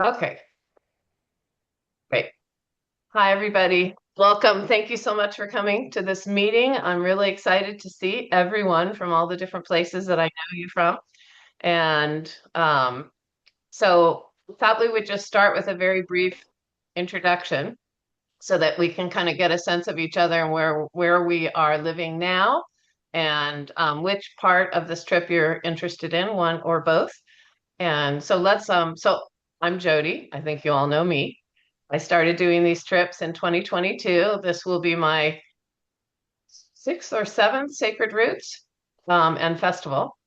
Okay, great. Hi, everybody. Welcome. Thank you so much for coming to this meeting. I'm really excited to see everyone from all the different places that I know you from. And so thought we would just start with a very brief introduction so that we can kind of get a sense of each other and where we are living now and which part of this trip you're interested in, one or both. And so so I'm Jody. I think you all know me. I started doing these trips in 2022. This will be my sixth or seventh Sacred Roots and festival.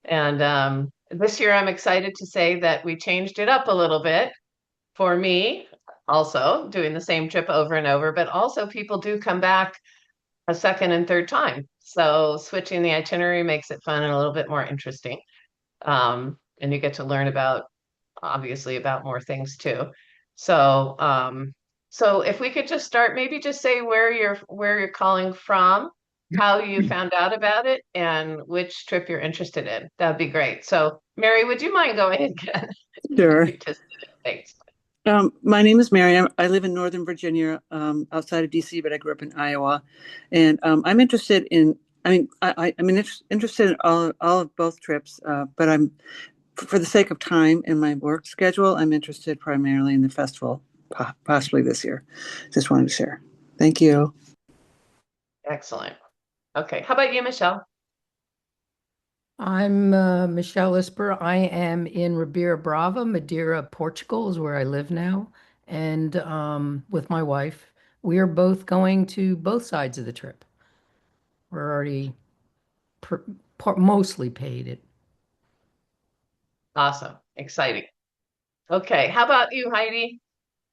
And this year I'm excited to say that we changed it up a little bit for me, also doing the same trip over and over, but also people do come back a second and third time. So switching the itinerary makes it fun and a little bit more interesting. And you get to learn obviously about more things too. So, so if we could just start, maybe just say where you're calling from, how you found out about it, and which trip you're interested in. That'd be great. So, Mary, would you mind going again? Sure. You just did it. Thanks. My name is Mary. I live in Northern Virginia, outside of DC, but I grew up in Iowa. And I'm interested in, interested in all of both trips, but for the sake of time and my work schedule, I'm interested primarily in the festival, possibly this year. Just wanted to share. Thank you. Excellent. Okay. How about you, Michelle? I'm Michelle Isper. I am in Ribeira Brava, Madeira, Portugal is where I live now. And with my wife, we are both going to both sides of the trip. We're already mostly paid it. Awesome. Exciting. Okay. How about you, Heidi?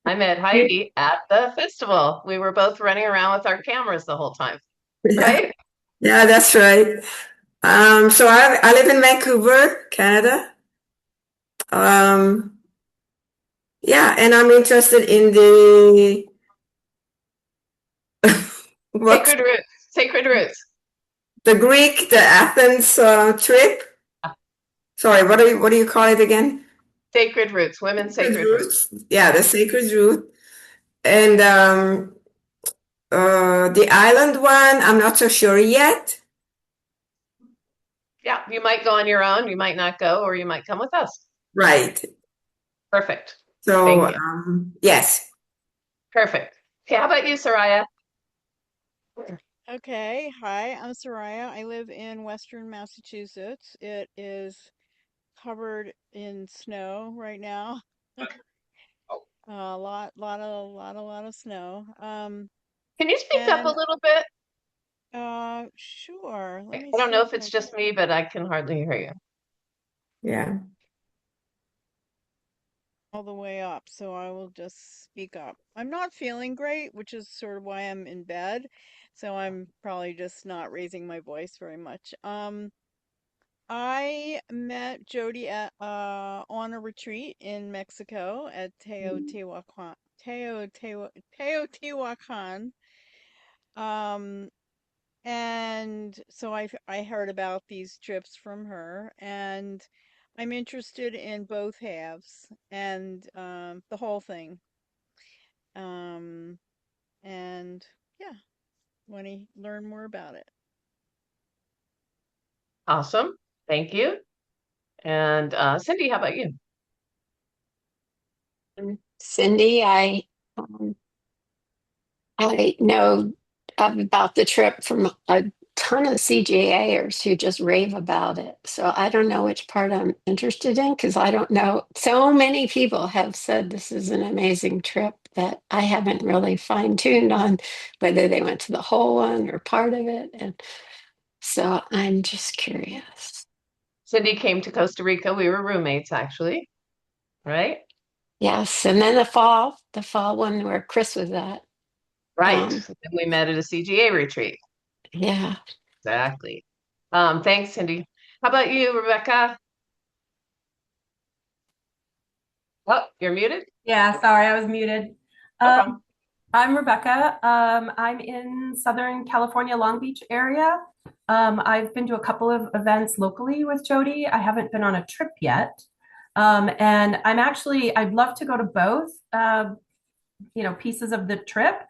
I met Heidi at the festival. We were both running around with our cameras the whole time, Yeah, right? yeah, that's right. So I live in Vancouver, Canada. Um, yeah, and I'm interested in the what Sacred roots. Sacred roots. the Greek, the Athens trip. Sorry, what do you call it again? Sacred roots. Women's Sacred sacred roots. roots. Yeah, the sacred root. And the island one, I'm not so sure yet. Yeah, you might go on your own, you might not go, or you might come with us. Right. Perfect. So Thank you. yes. Perfect. Okay, how about you, Soraya? Okay, hi, I'm Soraya. I live in Western Massachusetts. It is covered in snow right now. A lot of snow. Can you speak up a And little bit? sure. Let I me don't see know if if it's I just me, but I can hardly hear you. Yeah. all the way up, so I will just speak up. I'm not feeling great, which is sort of why I'm in bed. So I'm probably just not raising my voice very much. I met Jody at on a retreat in Mexico at Teotihuacan. Um, and so I heard about these trips from her, and I'm interested in both halves and the whole thing. Um, and yeah, want to learn more about it. Awesome. Thank you. And Cindy, how about you? Cindy, um, I know about the trip from a ton of CGAers who just rave about it. So I don't know which part I'm interested in because I don't know. So many people have said this is an amazing trip that I haven't really fine-tuned on whether they went to the whole one or part of it. And so I'm just curious. Cindy came to Costa Rica. We were roommates, actually, right? Yes, and then the fall one where Chris was at. Right. Um, And we met at a CGA retreat. yeah. Exactly. Thanks, Cindy. How about you, Rebecca? Oh, you're muted? Yeah, sorry, I was muted. No problem. I'm Rebecca. I'm in Southern California, Long Beach area. I've been to a couple of events locally with Jody. I haven't been on a trip yet. And I'd love to go to both, pieces of the trip,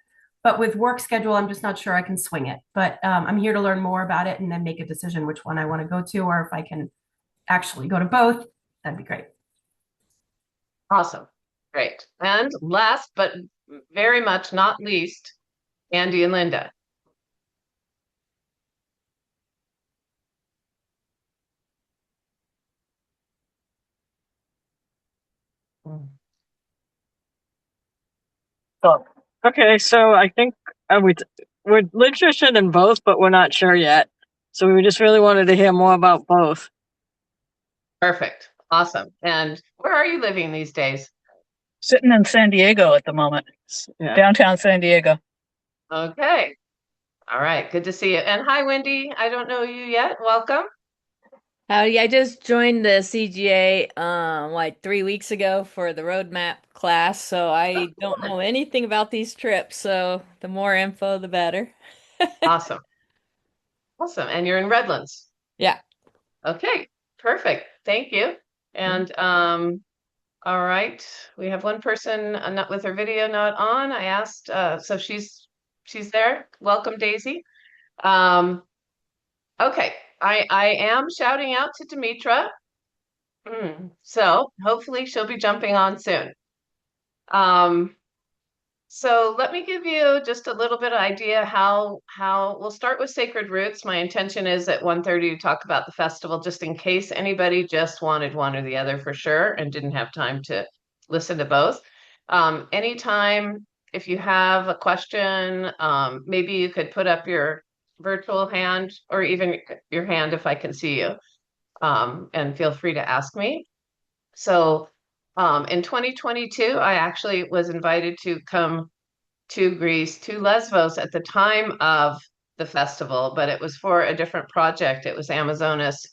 but with work schedule, I'm just not sure I can swing it. But I'm here to learn more about it and then make a decision which one I want to go to, or if I can actually go to both, that'd be great. Awesome. Great. And last but very much not least, Andy and Linda. Oh, okay. So I think we're interested in both, but we're not sure yet. So we just really wanted to hear more about both. Perfect. Awesome. And where are you living these days? Sitting in San Diego at the moment, downtown San Diego. Okay. All right. Good to see you. And hi, Wendy. I don't know you yet. Welcome. Howdy, I just joined the CGA like 3 weeks ago for the roadmap class, so I don't know anything about these trips, so the more info, the better. Awesome. Awesome. And you're in Redlands. Yeah. Okay. Perfect. Thank you. And all right. We have one person not with her video not on. I asked, so she's there. Welcome, Daisy. Okay. I am shouting out to Demetra. So hopefully she'll be jumping on soon. So let me give you just a little bit of idea how we'll start with Sacred Roots. My intention is at 1:30 to talk about the festival, just in case anybody just wanted one or the other for sure and didn't have time to listen to both. Anytime if you have a question, maybe you could put up your virtual hand or even your hand if I can see you, and feel free to ask me. So in 2022, I actually was invited to come to Greece, to Lesbos at the time of the festival, but it was for a different project. It was Amazonas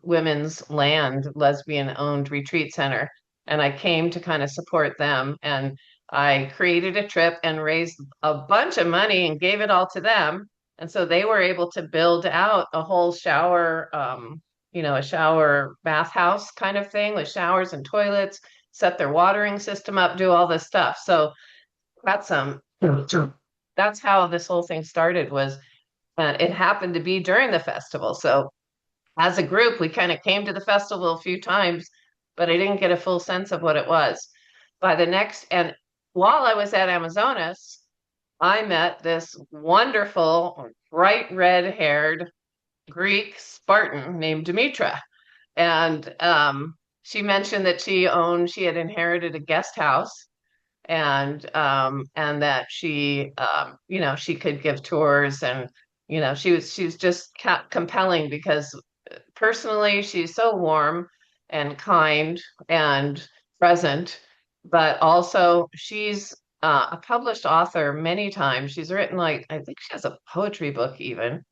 Women's Land, lesbian owned retreat center. And I came to kind of support them. And I created a trip and raised a bunch of money and gave it all to them. And so they were able to build out a whole shower, a shower bathhouse kind of thing with showers and toilets, set their watering system up, do all this stuff. So that's that's how this whole thing started was it happened to be during the festival. So as a group, we kind of came to the festival a few times, but I didn't get a full sense of what it was. And while I was at Amazonas, I met this wonderful, bright red-haired Greek Spartan named Demetra. And she mentioned that she had inherited a guest house and that she could give tours and she was just compelling because personally she's so warm and kind and present, but also she's a published author many times. She's written, like, I think she has a poetry book even.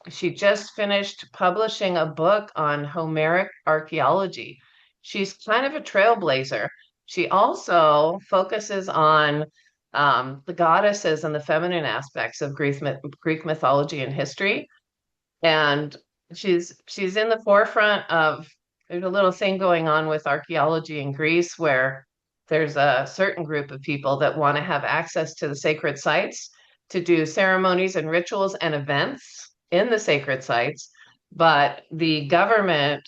She just finished publishing a book on Homeric archaeology. She's kind of a trailblazer. She also focuses on the goddesses and the feminine aspects of Greek mythology and history. And she's in the forefront of, there's a little thing going on with archaeology in Greece where there's a certain group of people that want to have access to the sacred sites to do ceremonies and rituals and events in the sacred sites, but the government,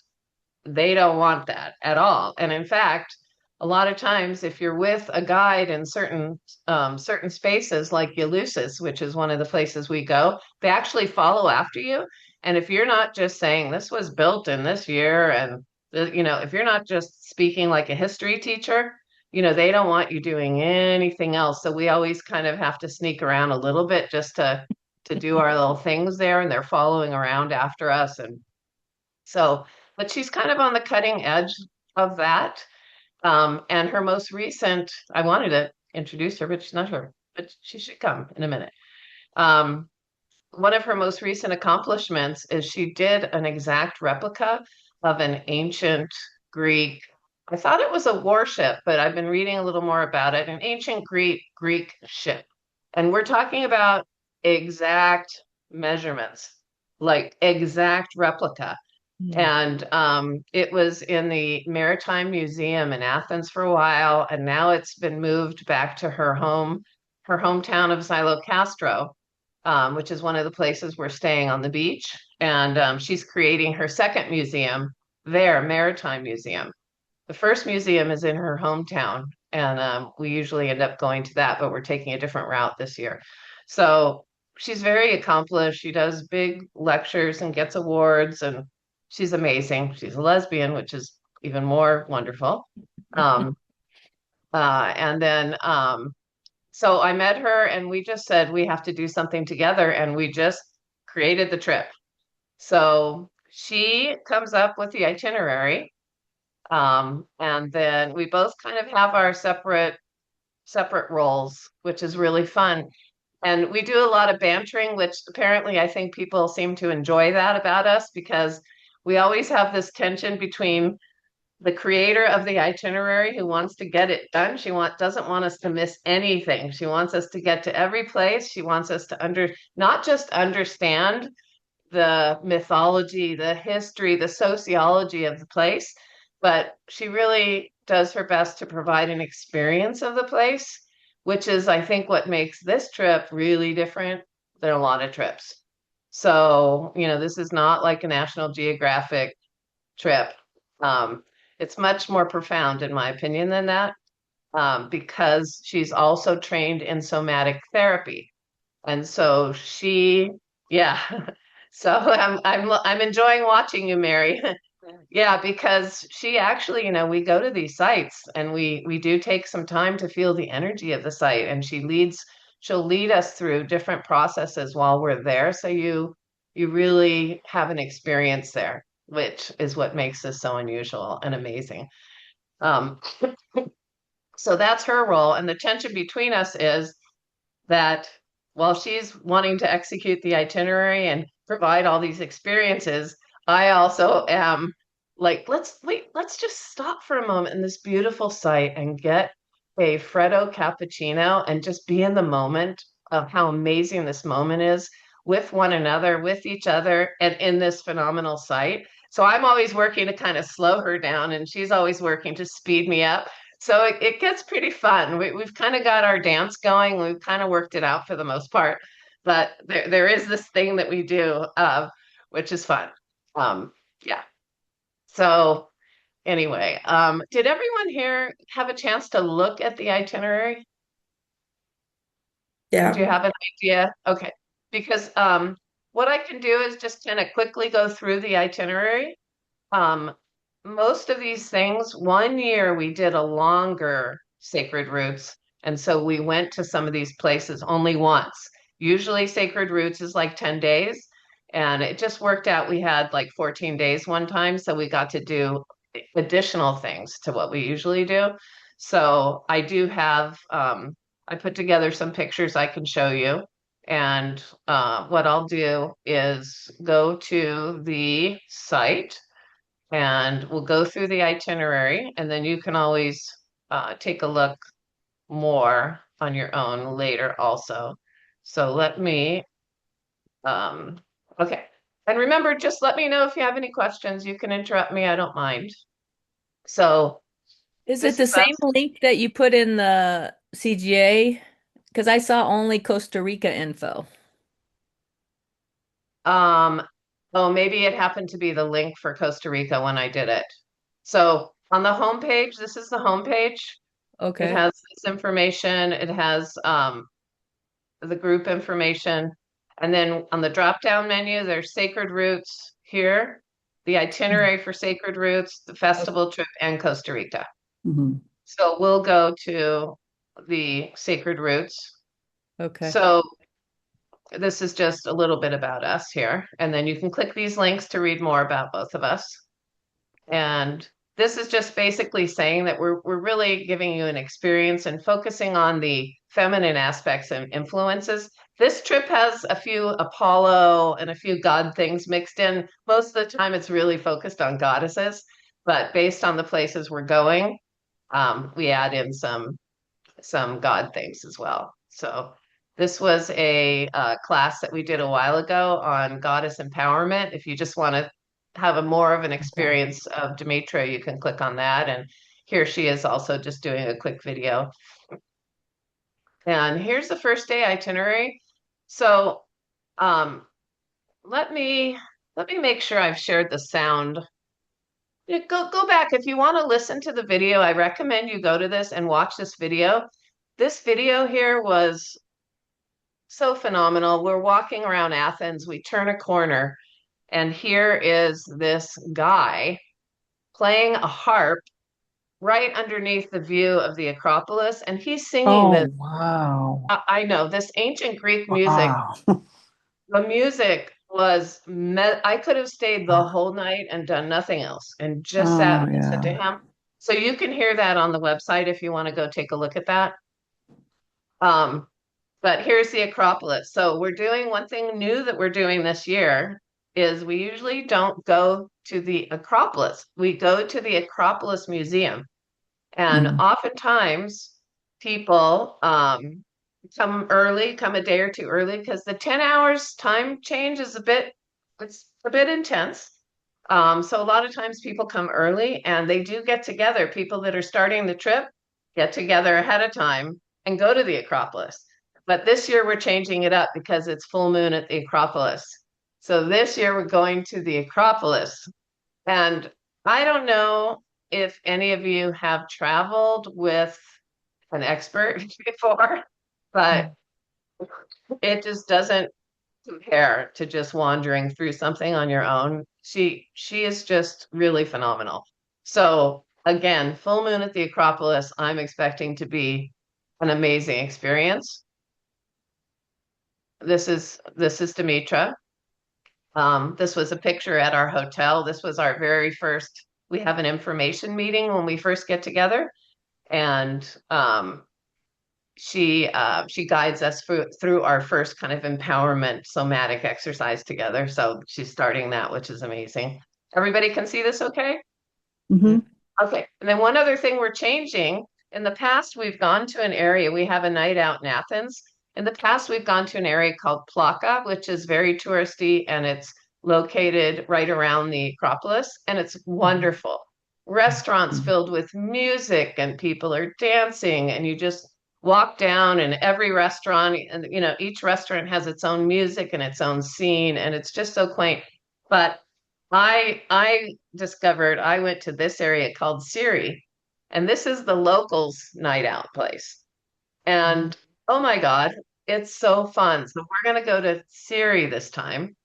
they don't want that at all. And in fact, a lot of times, if you're with a guide in certain spaces like Eleusis, which is one of the places we go, they actually follow after you. And if you're not just saying this was built in this year, and if you're not just speaking like a history teacher, they don't want you doing anything else. So we always kind of have to sneak around a little bit just to do our little things there, and they're following around after us. And so, but she's kind of on the cutting edge of that. And her most recent, I wanted to introduce her, but she's not here, but she should come in a minute. One of her most recent accomplishments is she did an exact replica of an ancient Greek. I thought it was a warship, but I've been reading a little more about it. An ancient Greek ship. And we're talking about exact measurements, like exact replica. And it was in the Maritime Museum in Athens for a while, and now it's been moved back to her hometown of Xylocastro, which is one of the places we're staying on the beach. And she's creating her second museum there, Maritime Museum. The first museum is in her hometown, and we usually end up going to that, but we're taking a different route this year. So she's very accomplished. She does big lectures and gets awards, and she's amazing. She's a lesbian, which is even more wonderful. Um, and then, so I met her, and we just said we have to do something together, and we just created the trip. So she comes up with the itinerary. And then we both kind of have our separate roles, which is really fun. And we do a lot of bantering, which apparently I think people seem to enjoy that about us because we always have this tension between the creator of the itinerary who wants to get it done. Doesn't want us to miss anything. She wants us to get to every place. She wants us to not just understand the mythology, the history, the sociology of the place, but she really does her best to provide an experience of the place, which is, I think, what makes this trip really different than a lot of trips. So, this is not like a National Geographic trip. Um, it's much more profound, in my opinion, than that, because she's also trained in somatic therapy. And so yeah. So I'm enjoying watching you, Mary. Yeah, because she actually, we go to these sites and we do take some time to feel the energy of the site, and she'll lead us through different processes while we're there. So you really have an experience there, which is what makes this so unusual and amazing. Um, so that's her role, and the tension between us is that while she's wanting to execute the itinerary and provide all these experiences, I also am like, let's just stop for a moment in this beautiful site and get a Freddo cappuccino and just be in the moment of how amazing this moment is with one another, with each other, and in this phenomenal site. So I'm always working to kind of slow her down, and she's always working to speed me up. So it gets pretty fun. We've kind of got our dance going. We've kind of worked it out for the most part, but there is this thing that we do, which is fun. Yeah. So anyway, did everyone here have a chance to look at the itinerary? Do you Yeah. have an idea? Okay. Because what I can do is just kind of quickly go through the itinerary. Um, Most of these things, one year we did a longer Sacred Roots, and so we went to some of these places only once. Usually Sacred Roots is like 10 days, and it just worked out. We had like 14 days one time, so we got to do additional things to what we usually do. So I do have, I put together some pictures I can show you. And what I'll do is go to the site and we'll go through the itinerary, and then you can always take a look more on your own later also. So let me, um, okay. And remember, just let me know if you have any questions. You can interrupt me, I don't mind. So Is it this the is same us. link that you put in the CGA? Because I saw only Costa Rica info. Um, oh, maybe it happened to be the link for Costa Rica when I did it. So on the homepage, this is the homepage. It Okay. has this information. It has the group information. And then on the drop-down menu, there's Sacred Roots here, the itinerary for Sacred Roots, the festival trip, and Costa Rica. Mhm. So we'll go to the Sacred Roots. Okay. So this is just a little bit about us here. And then you can click these links to read more about both of us. And this is just basically saying that we're really giving you an experience and focusing on the feminine aspects and influences. This trip has a few Apollo and a few God things mixed in. Most of the time it's really focused on goddesses, but based on the places we're going, we add in some God things as well. So this was a class that we did a while ago on goddess empowerment. If you just want to have a more of an experience of Demetra, you can click on that. And here she is also just doing a quick video. And here's the first day itinerary. So um, let me make sure I've shared the sound. Yeah, go back if you want to listen to the video. I recommend you go to this and watch this video. This video here was so phenomenal. We're walking around Athens. We turn a corner, and here is this guy playing a harp right underneath the view of the Acropolis, and he's singing this. Oh, wow. I know this ancient Greek music. Wow. The music was I could have stayed the whole night and done nothing else and just sat Oh, and listened to yeah. him. So you can hear that on the website if you want to go take a look at that. Um, but here's the Acropolis. So we're doing one thing new that we're doing this year is we usually don't go to the Acropolis. We go to the Acropolis Museum. And Mm. oftentimes people come early, come a day or two early, because the 10 hours time change is it's a bit intense. So a lot of times people come early and they do get together. People that are starting the trip get together ahead of time and go to the Acropolis. But this year we're changing it up because it's full moon at the Acropolis. So this year we're going to the Acropolis. And I don't know if any of you have traveled with an expert before, but it just doesn't compare to just wandering through something on your own. She is just really phenomenal. So again, full moon at the Acropolis, I'm expecting to be an amazing experience. This is Demetra. This was a picture at our hotel. This was our very first, we have an information meeting when we first get together. And she guides us through our first kind of empowerment somatic exercise together. So she's starting that, which is amazing. Everybody can see this okay? Hmm. Okay. And then one other thing we're changing. In the past, we've gone to an area, we have a night out in Athens. In the past, we've gone to an area called Plaka, which is very touristy and it's located right around the Acropolis, and it's wonderful. Restaurants filled with music and people are dancing, and you just walk down and every restaurant, and each restaurant has its own music and its own scene, and it's just so quaint. But I discovered I went to this area called Siri, and this is the locals' night out place. And oh my God, it's so fun. So we're gonna go to Siri this time.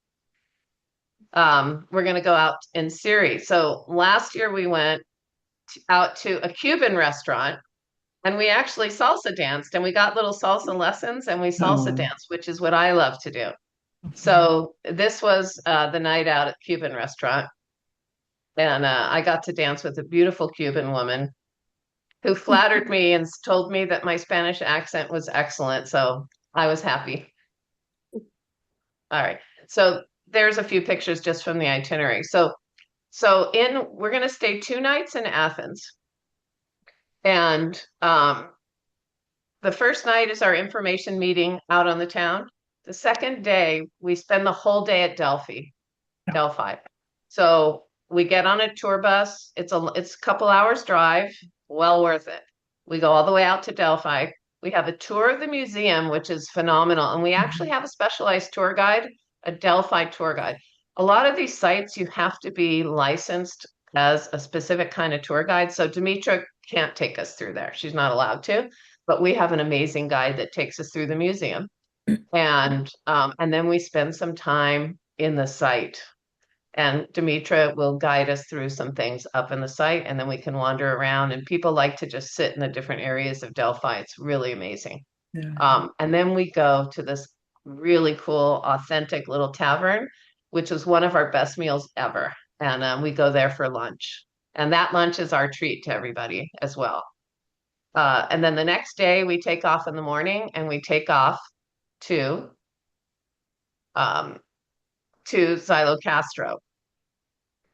We're gonna go out in Siri. So last year we went out to a Cuban restaurant and we actually salsa danced and we got little salsa lessons and we salsa Oh. danced, which is what I love to do. So this was the night out at Cuban restaurant. And I got to dance with a beautiful Cuban woman who flattered me and told me that my Spanish accent was excellent. So I was happy. All right. So there's a few pictures just from the itinerary. We're going to stay 2 nights in Athens. And the first night is our information meeting out on the town. The second day, we spend the whole day at Delphi. So we get on a tour bus. It's a couple hours drive, well worth it. We go all the way out to Delphi. We have a tour of the museum, which is phenomenal. And we actually have a specialized tour guide, a Delphi tour guide. A lot of these sites, you have to be licensed as a specific kind of tour guide. So Demetra can't take us through there. She's not allowed to, but we have an amazing guide that takes us through the museum. And then we spend some time in the site. And Demetra will guide us through some things up in the site, and then we can wander around. And people like to just sit in the different areas of Delphi. It's really amazing. Yeah. And then we go to this really cool, authentic little tavern, which is one of our best meals ever. And we go there for lunch. And that lunch is our treat to everybody as well. And then the next day we take off in the morning and we take off to um, Xylocastro.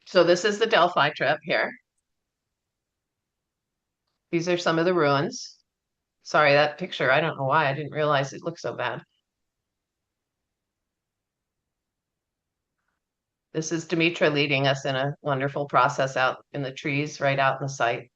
So this is the Delphi trip here. These are some of the ruins. Sorry, that picture, I don't know why. I didn't realize it looked so bad. This is Demetra leading us in a wonderful process out in the trees, right out in the site.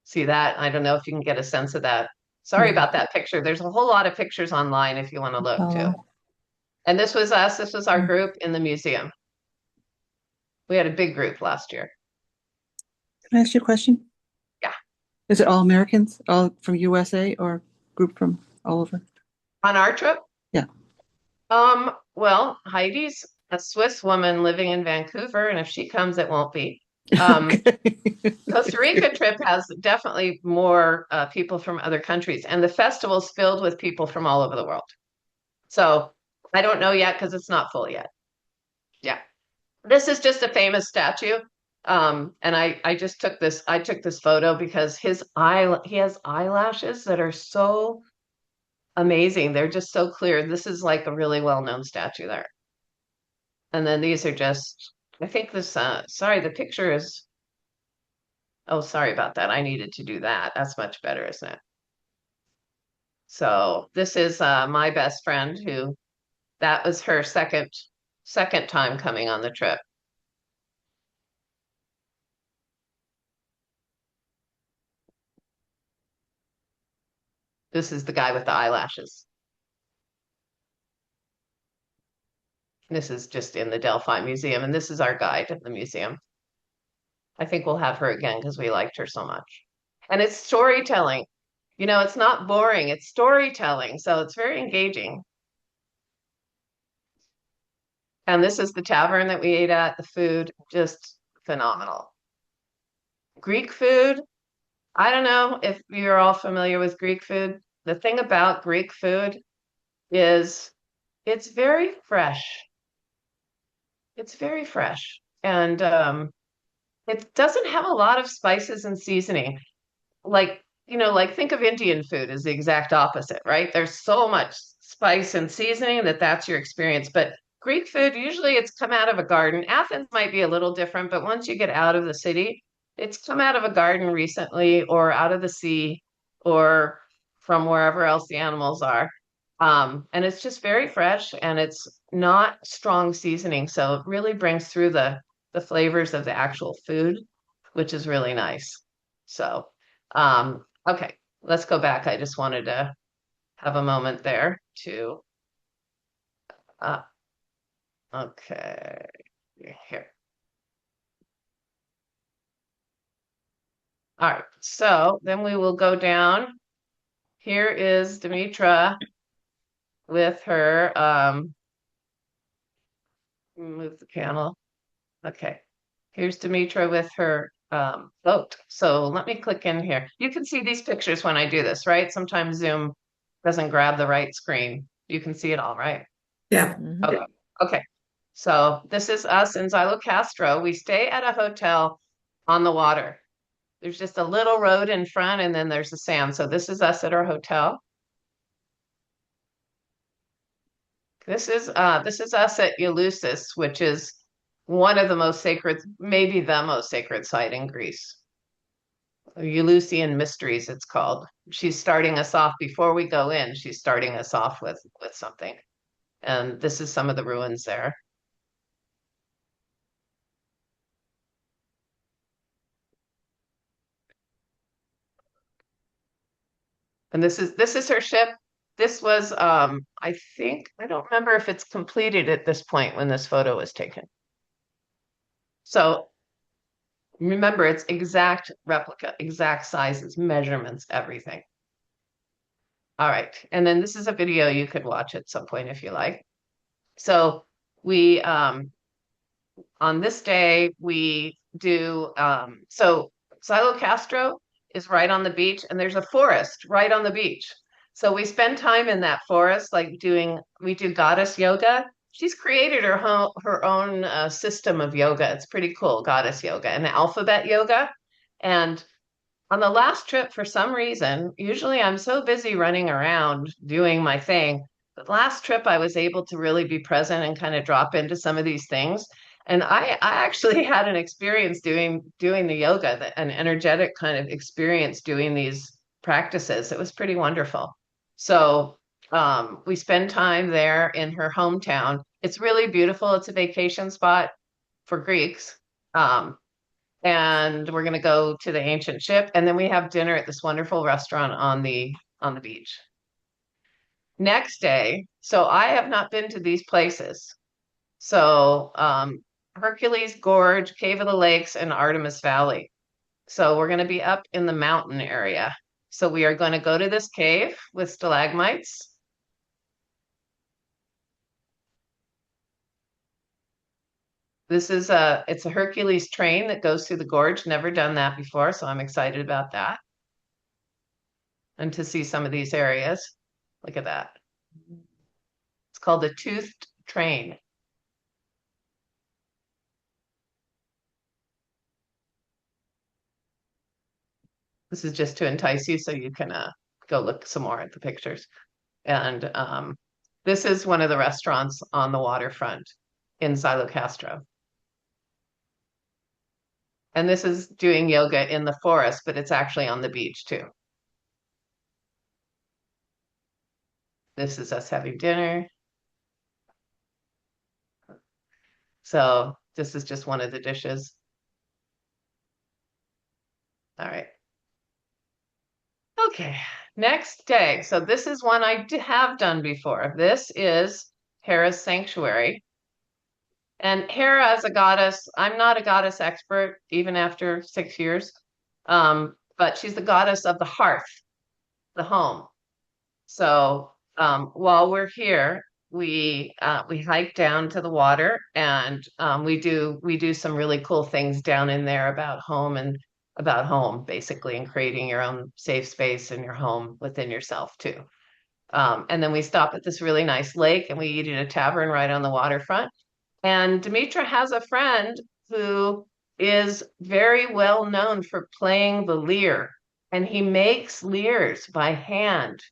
See that? I don't know if you can get a sense of that. Sorry Yeah. about that picture. There's a whole lot of pictures online if you want to look too. And this was us. This was our group in the museum. We had a big group last year. Can I ask you a question? Yeah. Is it all Americans, all from USA, or group from all over? On our trip? Yeah. Well, Heidi's a Swiss woman living in Vancouver, and if she comes, it won't be. Okay. Costa Rica trip has definitely more people from other countries, and the festival's filled with people from all over the world. So I don't know yet because it's not full yet. Yeah. This is just a famous statue. And I just took this, I took this photo because he has eyelashes that are so amazing. They're just so clear. This is like a really well-known statue there. And then these are just, I think this, sorry, the picture is, oh, sorry about that. I needed to do that. That's much better, isn't it? So this is my best friend who, that was her second time coming on the trip. This is the guy with the eyelashes. This is just in the Delphi Museum, and this is our guide at the museum. I think we'll have her again because we liked her so much. And it's storytelling. You know, it's not boring, it's storytelling. So it's very engaging. And this is the tavern that we ate at, the food, just phenomenal. Greek food, I don't know if you're all familiar with Greek food. The thing about Greek food is it's very fresh. It's very fresh. And it doesn't have a lot of spices and seasoning. Like, you know, like think of Indian food as the exact opposite, right? There's so much spice and seasoning that that's your experience. But Greek food, usually it's come out of a garden. Athens might be a little different, but once you get out of the city, it's come out of a garden recently or out of the sea or from wherever else the animals are. And it's just very fresh and it's not strong seasoning. So it really brings through the flavors of the actual food, which is really nice. So, okay, let's go back. I just wanted to have a moment there to, uh, okay, here. All right, so then we will go down. Here is Demetra with her, move the panel. Okay, here's Demetra with her boat. So let me click in here. You can see these pictures when I do this, right? Sometimes Zoom doesn't grab the right screen. You can see it all, right? Yeah. Okay. Okay. So this is us in Xylocastro. We stay at a hotel on the water. There's just a little road in front and then there's the sand. So this is us at our hotel. This is us at Eleusis, which is one of the most sacred, maybe the most sacred site in Greece. Eleusinian Mysteries, it's called. She's starting us off before we go in. She's starting us off with something. And this is some of the ruins there. And this is her ship. This was I think I don't remember if it's completed at this point when this photo was taken. So remember it's exact replica, exact sizes, measurements, everything. All right. And then this is a video you could watch at some point if you like. So we on this day we do so Silo Castro is right on the beach and there's a forest right on the beach. So we spend time in that forest like we do goddess yoga. She's created her own system of yoga. It's pretty cool, goddess yoga and alphabet yoga. And on the last trip, for some reason, usually I'm so busy running around doing my thing. But last trip, I was able to really be present and kind of drop into some of these things. And I actually had an experience doing the yoga, an energetic kind of experience doing practices. It was pretty wonderful. So we spend time there in her hometown. It's really beautiful. It's a vacation spot for Greeks. And we're going to go to the ancient ship, and then we have dinner at this wonderful restaurant on the beach. Next day, so I have not been to these places. So Hercules Gorge, Cave of the Lakes, and Artemis Valley. So we're going to be up in the mountain area. So we are going to go to this cave with stalagmites. It's a Hercules train that goes through the gorge. Never done that before, so I'm excited about that. And to see some of these areas. Look at that. It's called the Toothed Train. This is just to entice you so you can go look some more at the pictures. And this is one of the restaurants on the waterfront in Silo Castro. And this is doing yoga in the forest, but it's actually on the beach too. This is us having dinner. So this is just one of the dishes. All right. Okay, next day. So this is one I have done before. This is Hera's sanctuary. And Hera as a goddess, I'm not a goddess expert, even after 6 years, but she's the goddess of the hearth, the home. So while we're here, we hike down to the water, and we do some really cool things down in there about home and about home, basically, and creating your own safe space in your home within yourself too. And then we stop at this really nice lake, and we eat at a tavern right on the waterfront. And Demetra has a friend who is very well known for playing the lyre, and he makes lyres by hand.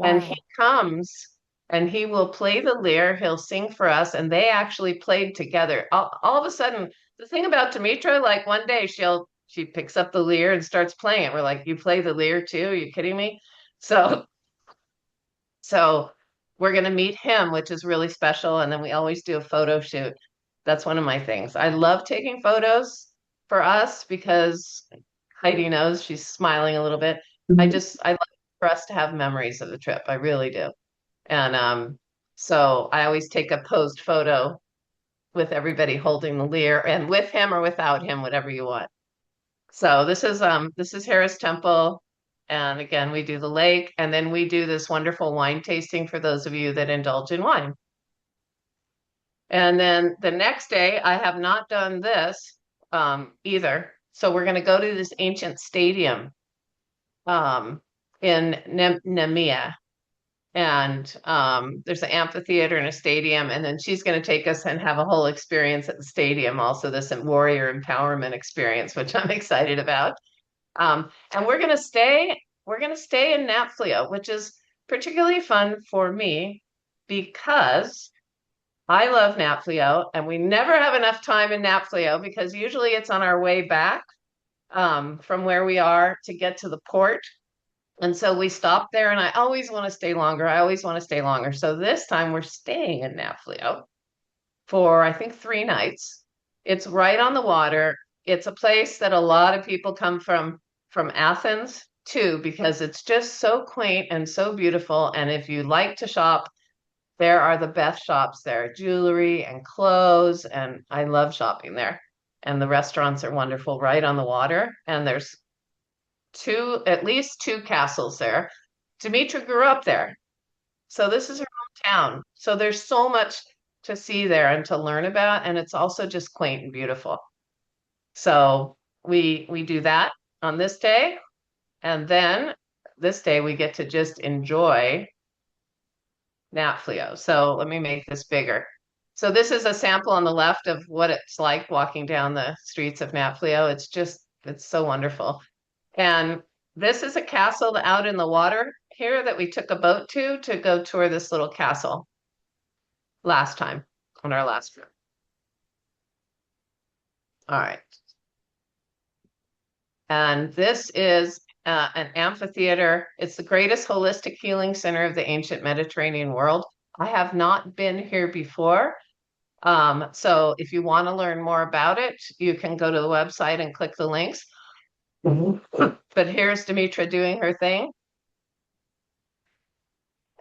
And Wow. he comes and he will play the lyre, he'll sing for us, and they actually played together. All of a sudden, the thing about Demetra, like one day she picks up the lyre and starts playing it. We're like, you play the lyre too? Are you kidding me? So so we're going to meet him, which is really special. And then we always do a photo shoot. That's one of my things. I love taking photos for us because Heidi knows, she's smiling a little bit. I love for us to have memories of the trip. I really do. And so I always take a posed photo with everybody holding the lyre, and with him or without him, whatever you want. So this is Harris Temple. And again, we do the lake, and then we do this wonderful wine tasting for those of you that indulge in wine. And then the next day, I have not done this either. So we're going to go to this ancient stadium in Nemea. And there's an amphitheater and a stadium. And then she's going to take us and have a whole experience at the stadium, also this warrior empowerment experience, which I'm excited about. And we're going to stay in Napflio, which is particularly fun for me because I love Napflio, and we never have enough time in Napflio because usually it's on our way back from where we are to get to the port. And so we stop there, and I always want to stay longer. I always want to stay longer. So this time we're staying in Napflio for, I think, 3 nights. It's right on the water. It's a place that a lot of people come from Athens too, because it's just so quaint and so beautiful. And if you like to shop, there are the best shops there, jewelry and clothes, and I love shopping there. And the restaurants are wonderful right on the water. And there's at least two castles there. Demetra grew up there. So this is her hometown. So there's so much to see there and to learn about. And it's also just quaint and beautiful. So we do that on this day. And then this day we get to just enjoy Napflio. So let me make this bigger. So this is a sample on the left of what it's like walking down the streets of Napflio. It's so wonderful. And this is a castle out in the water here that we took a boat to go tour this little castle last time on our last trip. All right. And this is an amphitheater. It's the greatest holistic healing center of the ancient Mediterranean world. I have not been here before. So if you want to learn more about it, you can go to the website and click the links. But here's Demetra doing her thing.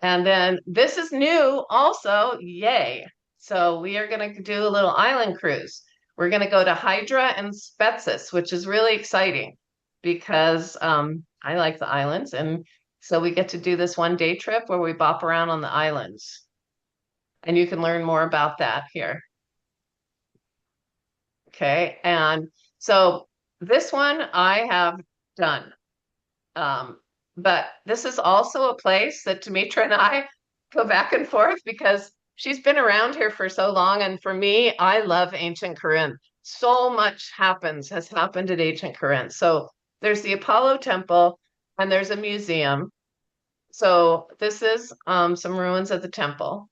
And then this is new also, yay. So we are going to do a little island cruise. We're going to go to Hydra and Spetses, which is really exciting because I like the islands. And so we get to do this 1 day trip where we bop around on the islands. And you can learn more about that here. Okay, and so this one I have done. But this is also a place that Demetra and I go back and forth because she's been around here for so long. And for me, I love ancient Corinth. So much has happened at ancient Corinth. So there's the Apollo Temple and there's a museum. So this is some ruins of the temple.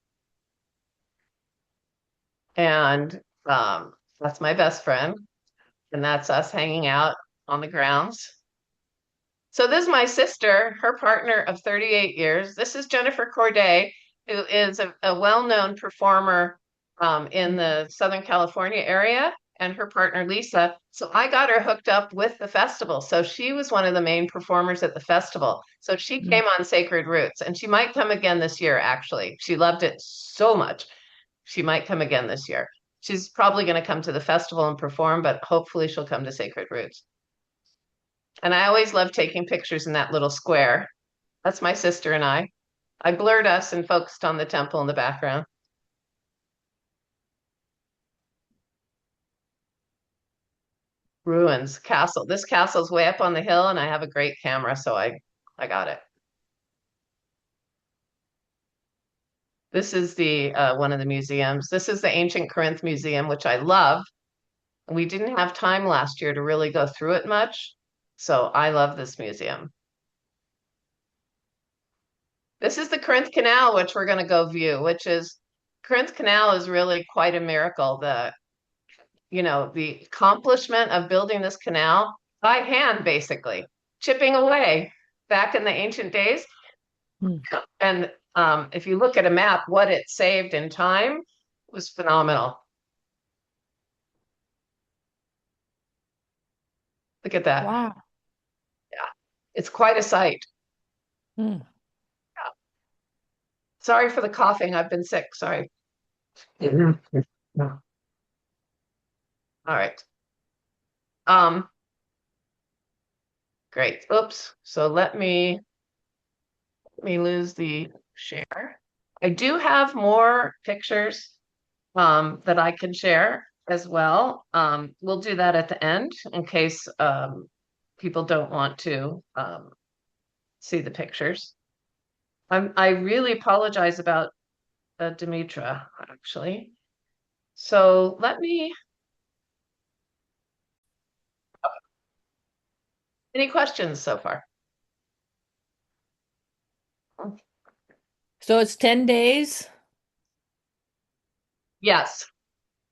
And that's my best friend. And that's us hanging out on the grounds. So this is my sister, her partner of 38 years. This is Jennifer Corday, who is a well-known performer in the Southern California area, and her partner, Lisa. So I got her hooked up with the festival. So she was one of the main performers at the festival. So she came on Sacred Roots, and she might come again this year, actually. She loved it so much. She might come again this year. She's probably going to come to the festival and perform, but hopefully she'll come to Sacred Roots. And I always love taking pictures in that little square. That's my sister and I. I blurred us and focused on the temple in the background. Ruins, castle. This castle's way up on the hill, and I have a great camera, so I got it. This is the one of the museums. This is the Ancient Corinth Museum, which I love. We didn't have time last year to really go through it much, so I love this museum. This is the Corinth Canal, which we're going to go view, which is Corinth Canal is really quite a miracle. The accomplishment of building this canal by hand, basically, chipping away back in the ancient days. And if you look at a map, what it saved in time was phenomenal. Look at that. Wow. Yeah, it's quite a sight. Hmm. Yeah. Sorry for the coughing. I've been sick. Sorry. All right. Great. Oops. So let me lose the share. I do have more pictures that I can share as well. We'll do that at the end in case people don't want to see the pictures. I really apologize about Demetra, actually. So any questions so far? So it's 10 days, Yes.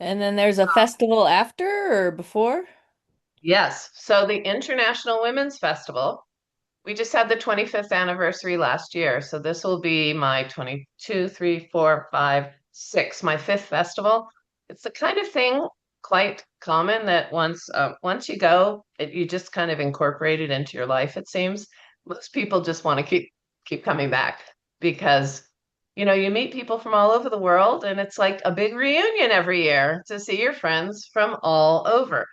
and then there's a festival after or before? Yes. So the International Women's Festival, we just had the 25th anniversary last year. So this will be my 22, 3, 4, 5, 6, my fifth festival. It's the kind of thing quite common that once you go, you just kind of incorporate it into your life, it seems. Most people just want to keep coming back because you meet people from all over the world, and it's like a big reunion every year to see your friends from all over.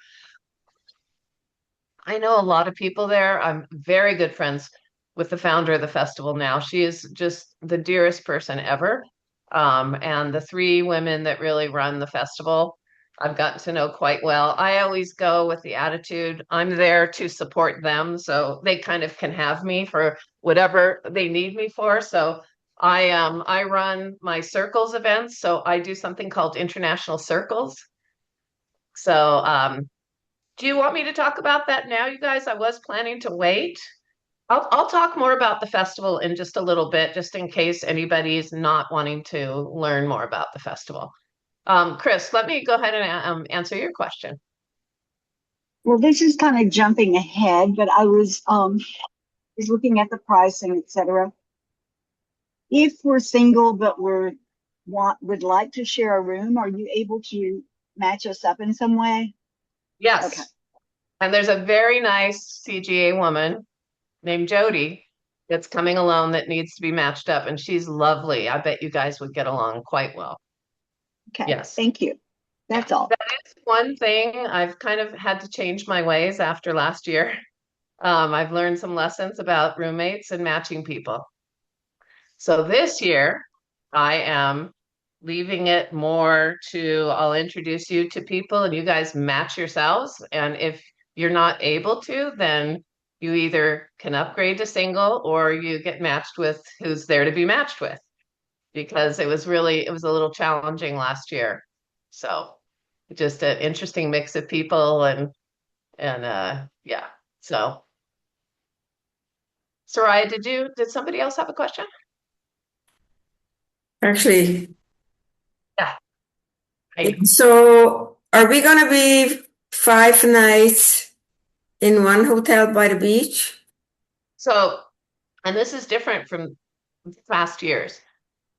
I know a lot of people there. I'm very good friends with the founder of the festival now. She is just the dearest person ever. And the three women that really run the festival, I've gotten to know quite well. I always go with the attitude, I'm there to support them, so they kind of can have me for whatever they need me for. So I run my circles events. So I do something called International Circles. So do you want me to talk about that now, you guys? I was planning to wait. I'll talk more about the festival in just a little bit, just in case anybody's not wanting to learn more about the festival. Chris, let me go ahead and answer your question. Well, this is kind of jumping ahead, but I was is looking at the pricing, etc. If we're single but would like to share a room, are you able to match us up in some way? Yes. Okay. And there's a very nice CGA woman named Jody that's coming alone that needs to be matched up, and she's lovely. I bet you guys would get along quite well. Okay. Yes. Thank you. That's all. That is one thing I've kind of had to change my ways after last year. I've learned some lessons about roommates and matching people. So this year, I am leaving it more to I'll introduce you to people and you guys match yourselves. And if you're not able to, then you either can upgrade to single or you get matched with who's there to be matched with. Because it was a little challenging last year. So just an interesting mix of people and yeah. So Soraya, did somebody else have a question? Actually, Yeah. Hey. so are we gonna be 5 nights in one hotel by the beach? So, and this is different from past years.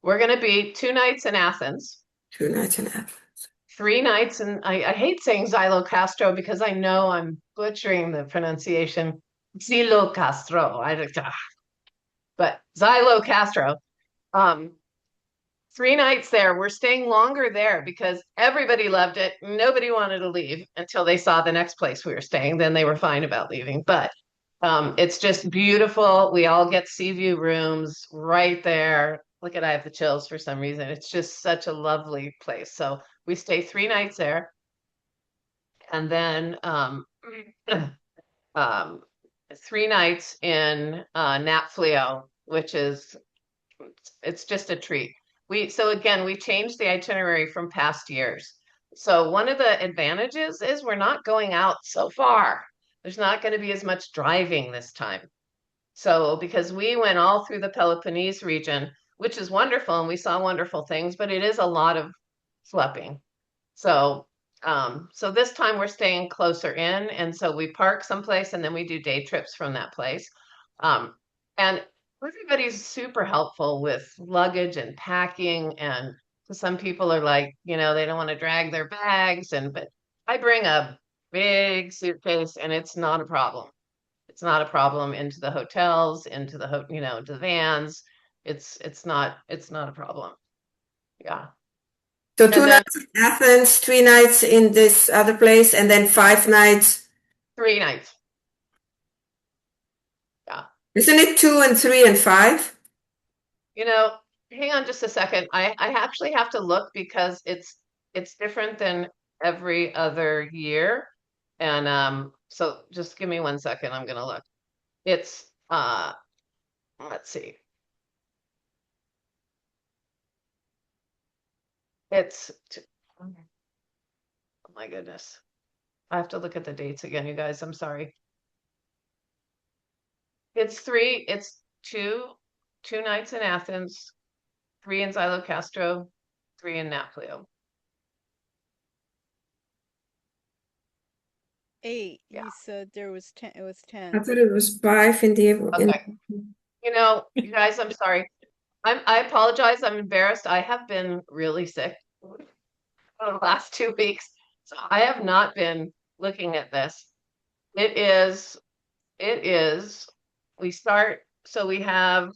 We're going to be 2 nights in Athens, 2 nights in Athens. 3 nights in, I hate saying Xylo Castro because I know I'm butchering the pronunciation. Xylo Castro. But Xylo Castro. Um, 3 nights there. We're staying longer there because everybody loved it. Nobody wanted to leave until they saw the next place we were staying. Then they were fine about leaving. But it's just beautiful. We all get sea view rooms right there. Look at, I have the chills for some reason. It's just such a lovely place. So we stay 3 nights there. And then um, 3 nights in Napflio, which is it's just a treat. So again, we changed the itinerary from past years. So one of the advantages is we're not going out so far. There's not going to be as much driving this time. So because we went all through the Peloponnese region, which is wonderful, and we saw wonderful things, but it is a lot of schlepping. So so this time we're staying closer in, and so we park someplace and then we do day trips from that place. And everybody's super helpful with luggage and packing, and some people are like, they don't want to drag their bags, but I bring a big suitcase and it's not a problem. It's not a problem into the hotels, into to the vans. It's not a problem. Yeah. So two And then nights in Athens, 3 nights in this other place, and then 5 nights. 3 nights. Yeah. Isn't it 2 and 3 and 5? Hang on just a second. I actually have to look because it's different than every other year. And so just give me 1 second. I'm gonna look. It's let's see. Oh my goodness. I have to look at the dates again, you guys. I'm sorry. It's two nights in Athens, 3 in Xylocastro, 3 in Naples. 8. Yeah. You said there was 10. It was I 10. thought it was 5 in the. Okay. You guys, I'm sorry. I apologize. I'm embarrassed. I have been really sick for the last 2 weeks, so I have not been looking at this. It is. We start. So we have.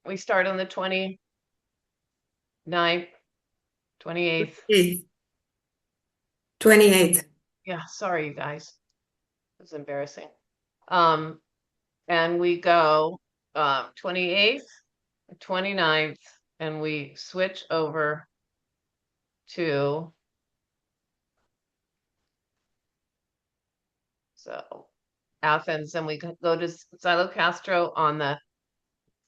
We start on the 29th, 28th. 28. Yeah, sorry, you guys. It was embarrassing. And we go 28th, 29th, and we switch over to Athens, and we go to Xylocastro on the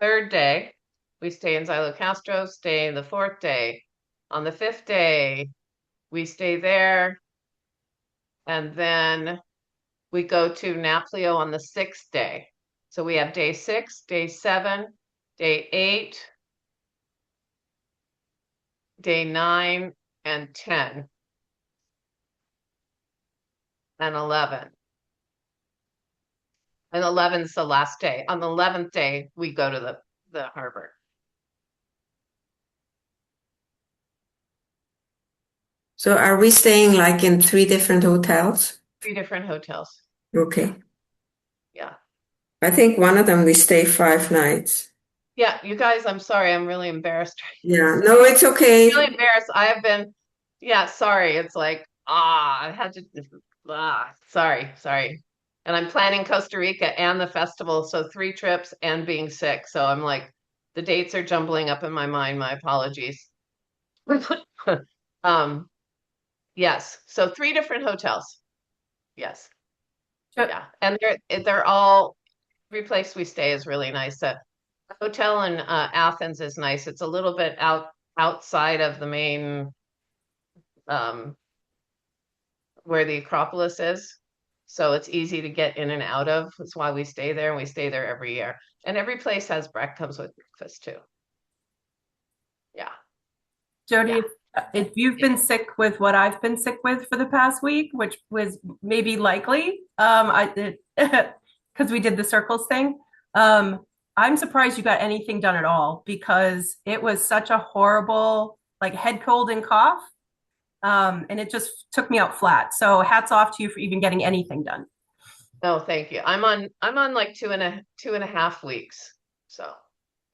3rd day. We stay in Xylocastro, stay in the 4th day. On the 5th day, we stay there, and then we go to Naples on the 6th day. So we have day 6, day 7, day 8, day 9, and 10, and 11. And 11's the last day. On the 11th day, we go to the harbor. So are we staying like in 3 different hotels? 3 different hotels. Okay. Yeah. I think one of them we stay 5 nights. Yeah, you guys, I'm sorry. I'm really embarrassed. Yeah, no, it's okay. Really embarrassed. I have been, yeah, sorry. It's like, I had to, sorry. And I'm planning Costa Rica and the festival, so 3 trips and being sick. So I'm like, the dates are jumbling up in my mind. My apologies. Um, yes. So 3 different hotels. Yes. Yeah. And they're all, every place we stay is really nice. The hotel in Athens is nice. It's a little bit outside of the main um where the Acropolis is. So it's easy to get in and out of. That's why we stay there, and we stay there every year. And every place comes with breakfast too. Yeah. Jody, Yeah. if you've been sick with what I've been sick with for the past week, which was maybe likely, because we did the circles thing, I'm surprised you got anything done at all because it was such a horrible, like head cold and cough, and it just took me out flat. So hats off to you for even getting anything done. No, thank you. I'm on like 2.5 weeks. So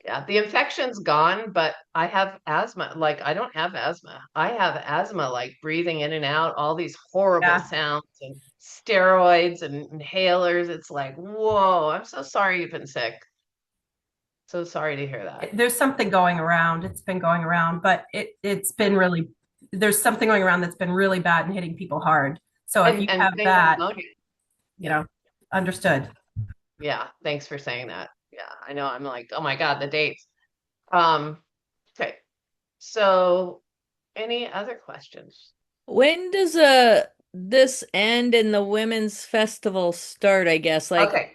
yeah, the infection's gone, but I have asthma. Like I don't have asthma. I have asthma, like breathing in and out, all these horrible Yeah. sounds and steroids and inhalers. It's like, whoa, I'm so sorry you've been sick. So sorry to hear that. There's something going around. It's been going around, but it's been really, there's something going around that's been really bad and hitting people hard. So if you And have things that, pneumonia. understood. Yeah, thanks for saying that. Yeah, I know. I'm like, oh my God, the dates. Um, okay. So any other questions? When does this end and the women's festival start, I guess, like Okay,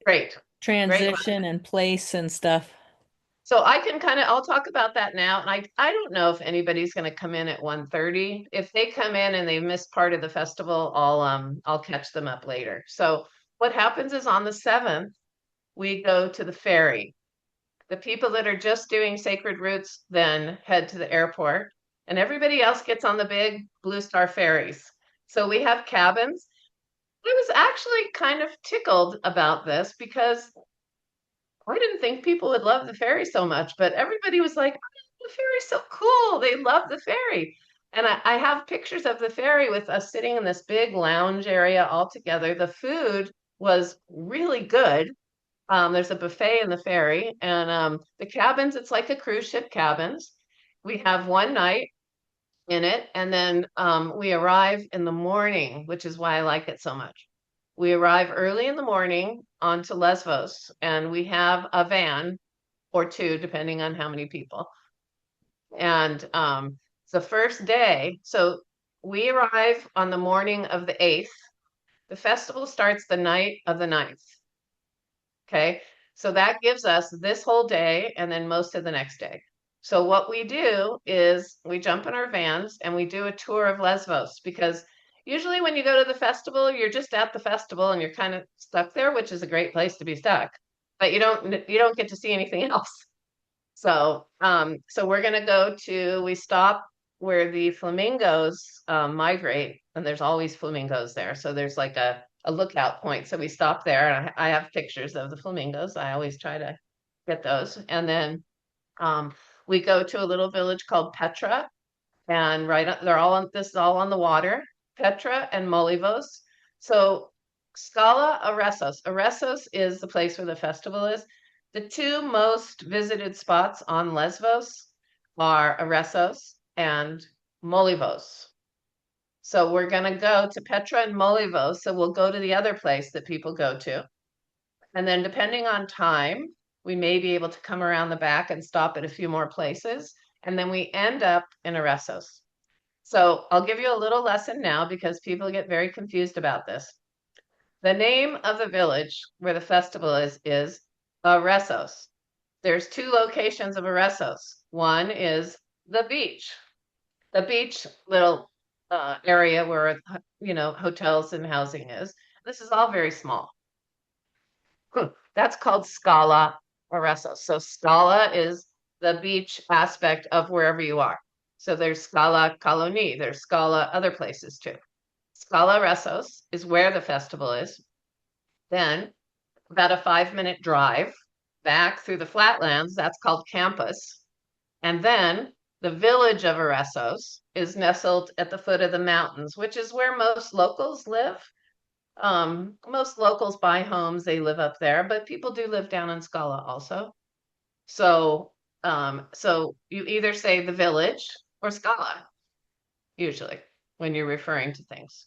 great. transition and place and stuff? So I can I'll talk about that now. And I don't know if anybody's going to come in at 1:30. If they come in and they miss part of the festival, I'll catch them up later. So what happens is on the 7th, we go to the ferry. The people that are just doing Sacred Roots then head to the airport, and everybody else gets on the big Blue Star ferries. So we have cabins. I was actually kind of tickled about this because I didn't think people would love the ferry so much, but everybody was like, oh, the ferry's so cool. They love the ferry. And I have pictures of the ferry with us sitting in this big lounge area all together. The food was really good. There's a buffet in the ferry, and the cabins, it's like a cruise ship cabins. We have one night in it, and then we arrive in the morning, which is why I like it so much. We arrive early in the morning onto Lesbos, and we have a van or two, depending on how many people. And the first day, so we arrive on the morning of the 8th. The festival starts the night of the 9th. Okay. So that gives us this whole day and then most of the next day. So what we do is we jump in our vans and we do a tour of Lesbos because usually when you go to the festival, you're just at the festival and you're kind of stuck there, which is a great place to be stuck. But you don't get to see anything else. So we're gonna we stop where the flamingos migrate, and there's always flamingos there. So there's like a lookout point. So we stop there, and I have pictures of the flamingos. I always try to get those. And then we go to a little village called Petra, and this is all on the water, Petra and Molivos. So Scala Aressos. Aressos is the place where the festival is. The two most visited spots on Lesbos are Aressos and Molivos. So we're going to go to Petra and Molivos. So we'll go to the other place that people go to. And then depending on time, we may be able to come around the back and stop at a few more places. And then we end up in Aressos. So I'll give you a little lesson now because people get very confused about this. The name of the village where the festival is Aressos. There's 2 locations of Aressos. One is the beach little area where hotels and housing is. This is all very small. That's called Scala Areso. So Scala is the beach aspect of wherever you are. So there's Scala Caloni, there's Scala other places too. Scala Resos is where the festival is. Then about a 5-minute drive back through the flatlands, that's called Campus. And then the village of Eresos is nestled at the foot of the mountains, which is where most locals live. Most locals buy homes, they live up there, but people do live down in Scala also. So you either say the village or Scala, usually, when you're referring to things.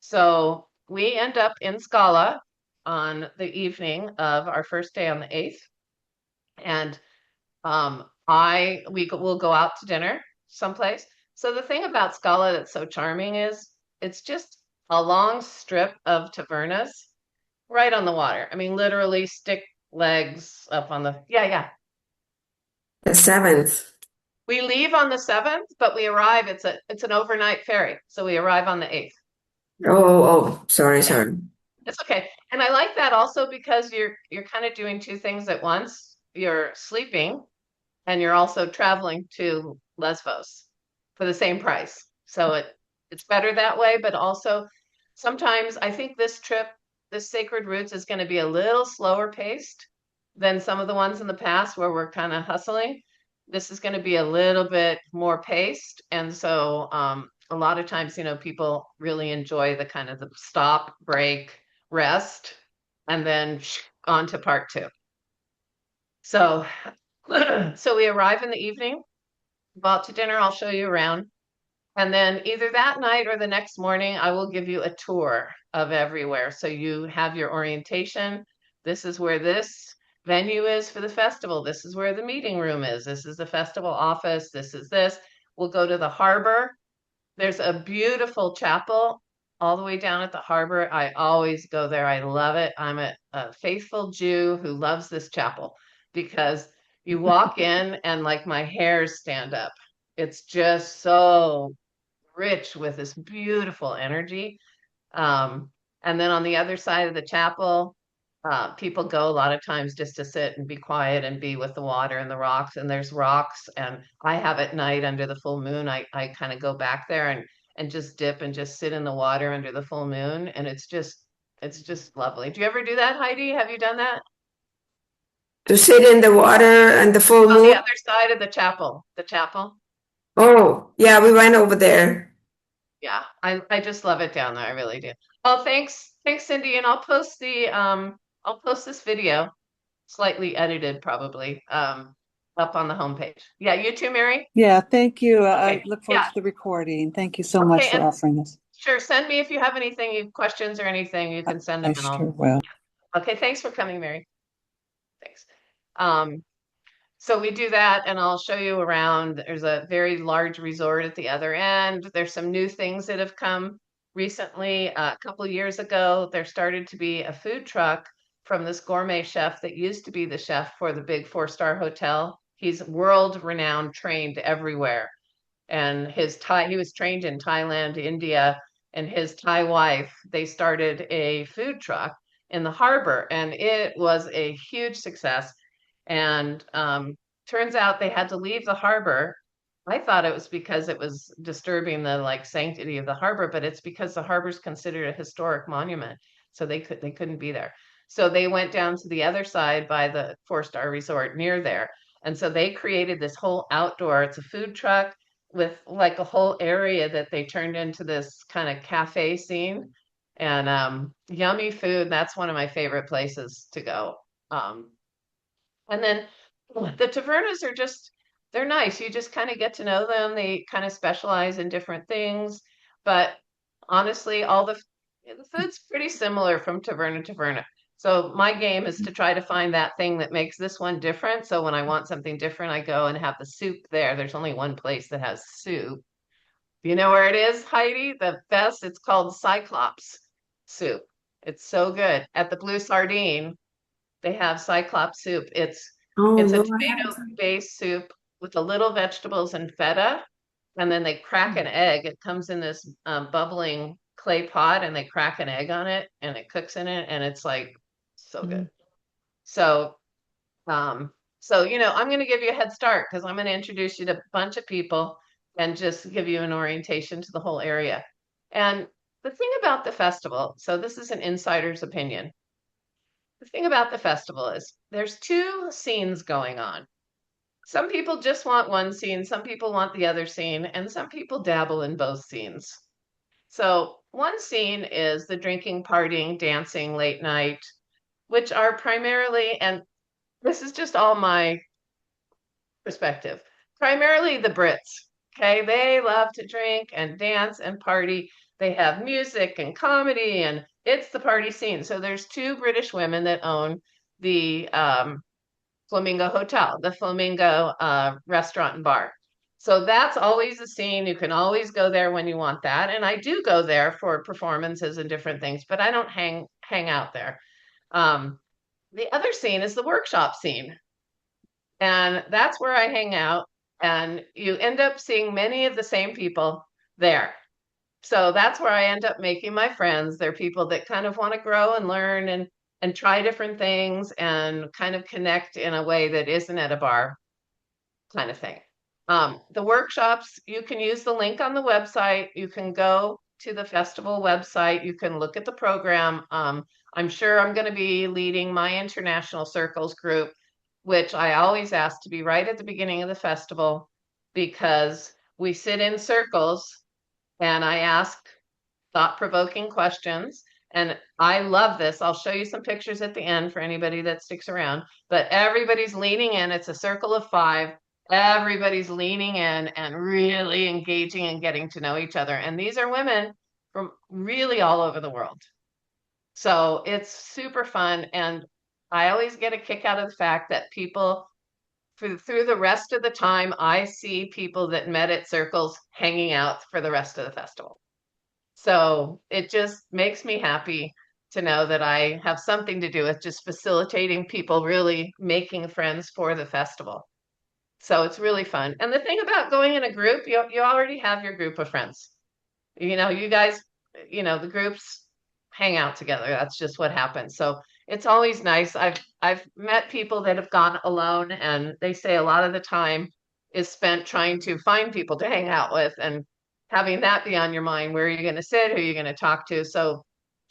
So we end up in Scala on the evening of our first day on the 8th. And will go out to dinner someplace. So the thing about Scala that's so charming is it's just a long strip of tavernas right on the water. I mean, literally stick legs up on the, yeah. The 7th. We leave on the 7th, but we arrive, it's an overnight ferry. So we arrive on the 8th. Sorry, Yeah. sorry. It's okay. And I like that also because you're kind of doing two things at once. You're sleeping and you're also traveling to Lesbos for the same price. So it's better that way, but also sometimes I think this trip, this Sacred Roots is going to be a little slower paced than some of the ones in the past where we're kind of hustling. This is going to be a little bit more paced. And so a lot of times, people really enjoy the kind of the stop, break, rest, and then on to part two. So so we arrive in the evening, go out to dinner, I'll show you around. And then either that night or the next morning, I will give you a tour of everywhere. So you have your orientation. This is where this venue is for the festival. This is where the meeting room is. This is the festival office. This is this. We'll go to the harbor. There's a beautiful chapel all the way down at the harbor. I always go there. I love it. I'm a faithful Jew who loves this chapel because you walk in and like my hairs stand up. It's just so rich with this beautiful energy. And then on the other side of the chapel, people go a lot of times just to sit and be quiet and be with the water and the rocks. And there's rocks, and I have at night under the full moon. I kind of go back there and just dip and just sit in the water under the full moon, and it's just lovely. Do you ever do that, Heidi? Have you done that? To sit in the water and the full On the moon? other side of the chapel. The chapel. Oh, yeah, we went over there. Yeah, I just love it down there. I really do. Oh, thanks, Cindy. And I'll post this video, slightly edited probably, up on the homepage. Yeah, you too, Mary? Yeah, thank you. Okay. I look forward Yeah. to the recording. Thank you so much Okay, for and offering this. sure, send me if you have anything, you questions or anything, you can send them I and sure will. okay, thanks for coming, Mary. Thanks. So we do that, and I'll show you around. There's a very large resort at the other end. There's some new things that have come recently. A couple years ago, there started to be a food truck from this gourmet chef that used to be the chef for the big 4-star hotel. He's world renowned, trained everywhere. And he was trained in Thailand, India, and his Thai wife, they started a food truck in the harbor, and it was a huge success. And turns out they had to leave the harbor. I thought it was because it was disturbing the like sanctity of the harbor, but it's because the harbor's considered a historic monument, so they couldn't be there. So they went down to the other side by the 4-star resort near there, and so they created this whole outdoor. It's a food truck with like a whole area that they turned into this kind of cafe scene, and yummy food. That's one of my favorite places to go. And then the tavernas are they're nice. You just kind of get to know them. They kind of specialize in different things. But honestly, the food's pretty similar from taverna to taverna. So my game is to try to find that thing that makes this one different. So when I want something different, I go and have the soup there. There's only one place that has soup. You know where it is, Heidi? The best. It's called Cyclops soup. It's so good. At the Blue Sardine, they have Cyclops soup. Oh, It's a no, I haven't. tomato-based soup with a little vegetables and feta, and then they crack an egg. It comes in this bubbling clay pot, and they crack an egg on it, and it cooks in it, and it's like so good. So, I'm going to give you a head start because I'm going to introduce you to a bunch of people and just give you an orientation to the whole area. And the thing about the festival, so this is an insider's opinion. The thing about the festival is there's two scenes going on. Some people just want one scene, some people want the other scene, and some people dabble in both scenes. So, one scene is the drinking, partying, dancing, late night, which are primarily, and this is just all my perspective, primarily the Brits. Okay, they love to drink and dance and party. They have music and comedy, and it's the party scene. So there's two British women that own the Flamingo Hotel, the Flamingo restaurant and bar. So that's always a scene. You can always go there when you want that. And I do go there for performances and different things, but I don't hang out there. The other scene is the workshop scene. And that's where I hang out. And you end up seeing many of the same people there. So that's where I end up making my friends. They're people that kind of want to grow and learn and try different things and kind of connect in a way that isn't at a bar kind of thing. The workshops, you can use the link on the website. You can go to the festival website. You can look at the program. I'm sure I'm going to be leading my international circles group, which I always ask to be right at the beginning of the festival because we sit in circles and I ask thought-provoking questions. And I love this. I'll show you some pictures at the end for anybody that sticks around. But everybody's leaning in. It's a circle of five. Everybody's leaning in and really engaging and getting to know each other. And these are women from really all over the world. So it's super fun. And I always get a kick out of the fact that people, through the rest of the time, I see people that met at circles hanging out for the rest of the festival. So it just makes me happy to know that I have something to do with just facilitating people really making friends for the festival. So it's really fun. And the thing about going in a group, you already have your group of friends. You guys, the groups hang out together. That's just what happens. So it's always nice. I've met people that have gone alone and they say a lot of the time is spent trying to find people to hang out with and having that be on your mind. Where are you going to sit? Who are you going to talk to? So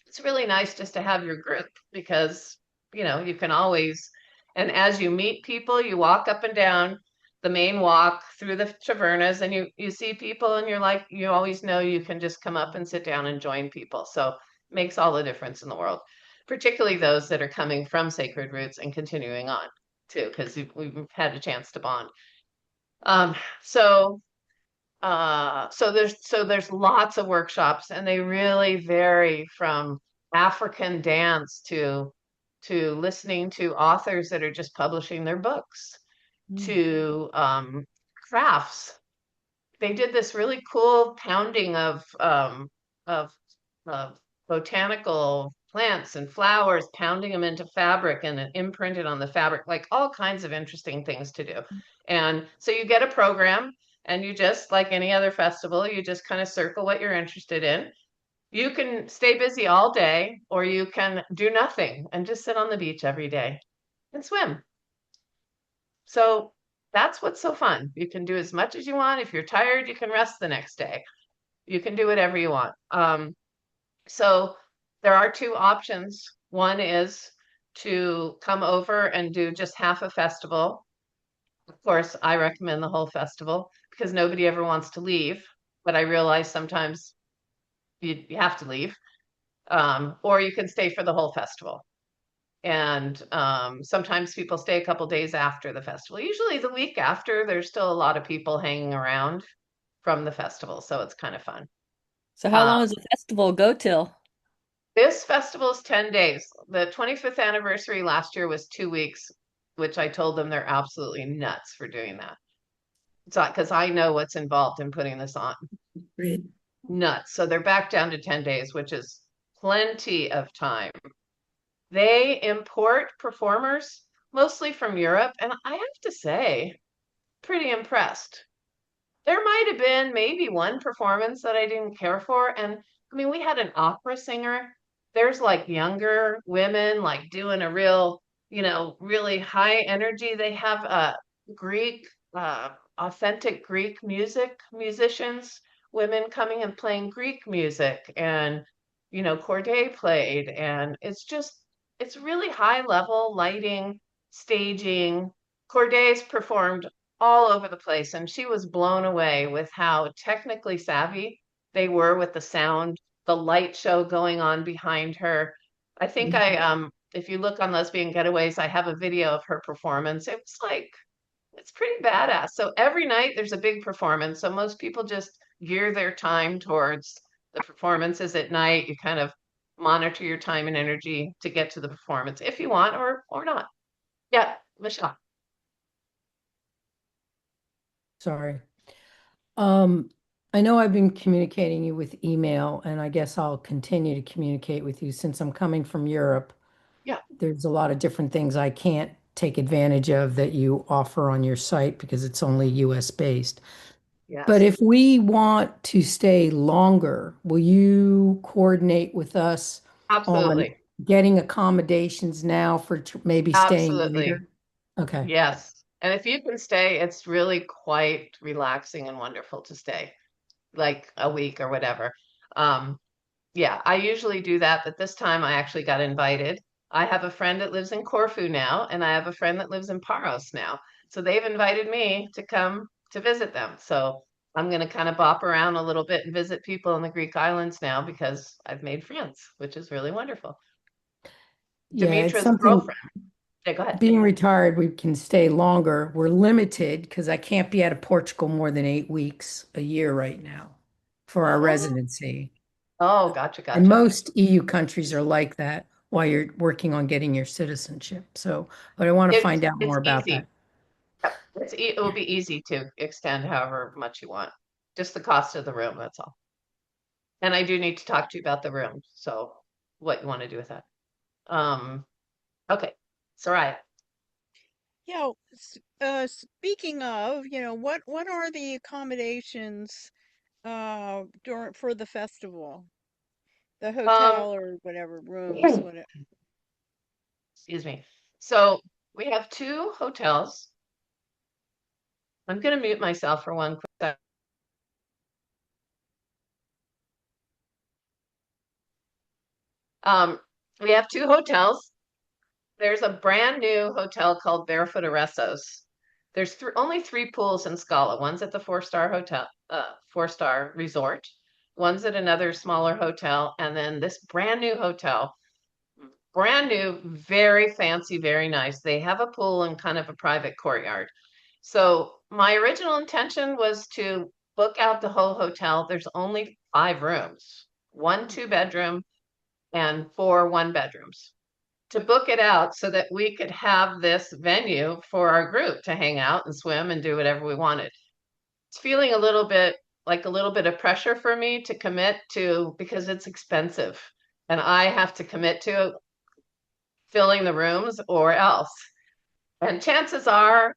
it's really nice just to have your group because, you can always, and as you meet people, you walk up and down the main walk through the tavernas and you see people and you're like, you always know you can just come up and sit down and join people. So it makes all the difference in the world, particularly those that are coming from Sacred Roots and continuing on too, because we've had a chance to bond. Um, so there's lots of workshops and they really vary from African dance to listening to authors that are just publishing their books to crafts. They did this really cool pounding of botanical plants and flowers, pounding them into fabric and then imprinted on the fabric, like all kinds of interesting things to do. And so you get a program and you just, like any other festival, you just kind of circle what you're interested in. You can stay busy all day or you can do nothing and just sit on the beach every day and swim. So that's what's so fun. You can do as much as you want. If you're tired, you can rest the next day. You can do whatever you want. So there are two options. One is to come over and do just half a festival. Of course, I recommend the whole festival because nobody ever wants to leave. But I realize sometimes you have to leave. Or you can stay for the whole festival. And sometimes people stay a couple days after the festival. Usually the week after, there's still a lot of people hanging around from the festival. So it's kind of fun. So how long does the festival go till? This festival is 10 days. The 25th anniversary last year was 2 weeks, which I told them they're absolutely nuts for doing that. It's not because I know what's involved in putting this on. Great. Nuts. So they're back down to 10 days, which is plenty of time. They import performers mostly from Europe, and I have to say, pretty impressed. There might have been maybe one performance that I didn't care for, and I mean, we had an opera singer. There's like younger women like doing a real, really high energy. They have Greek, authentic Greek musicians, women coming and playing Greek music, and Corday played, and it's really high level lighting, staging. Corday's performed all over the place, and she was blown away with how technically savvy they were with the sound, the light show going on behind her. I think if you look on Lesbian Getaways, I have a video of her performance. It's pretty badass. So every night there's a big performance. So most people just gear their time towards the performances at night. You kind of monitor your time and energy to get to the performance if you want or not. Yeah, Michelle. Sorry. I know I've been communicating you with email, and I guess I'll continue to communicate with you since I'm coming from Europe. Yeah. There's a lot of different things I can't take advantage of that you offer on your site because it's only US based. But Yes. if we want to stay longer, will you coordinate with us on Absolutely. getting accommodations now for maybe staying Absolutely. later? Okay. Yes. And if you can stay, it's really quite relaxing and wonderful to stay, like a week or whatever. Um, Yeah, I usually do that, but this time I actually got invited. I have a friend that lives in Corfu now, and I have a friend that lives in Paros now. So they've invited me to come to visit them. So I'm going to kind of bop around a little bit and visit people in the Greek islands now because I've made friends, which is really wonderful. Yeah, it's Demetra's something. girlfriend. Yeah, go ahead. Being retired, we can stay longer. We're limited because I can't be out of Portugal more than 8 weeks a year right now for our Oh, residency. oh, gotcha, And gotcha. most EU countries are like that while you're working on getting your citizenship. So, but I want to find out more It's about that. easy. Yep. It will be easy to extend however much you want. Just the cost of the room, that's all. And I do need to talk to you about the room. So what you want to do with that. Um, okay. Soraya. Yeah, speaking of, what are the accommodations during for the festival? The Um, hotel or whatever rooms, what excuse me. So we have two hotels. I'm going to mute myself for one quick second. Um, we have two hotels. There's a brand new hotel called Barefoot Aressos. There's only three pools in Scala. One's at the four-star hotel, four-star resort. One's at another smaller hotel, and then this brand new hotel, brand new, very fancy, very nice. They have a pool and kind of a private courtyard. So my original intention was to book out the whole hotel. There's only 5 rooms, one 2-bedroom and 4 1-bedrooms. To book it out so that we could have this venue for our group to hang out and swim and do whatever we wanted. It's feeling a little bit like a little bit of pressure for me to commit to because it's expensive and I have to commit to filling the rooms or else. And chances are,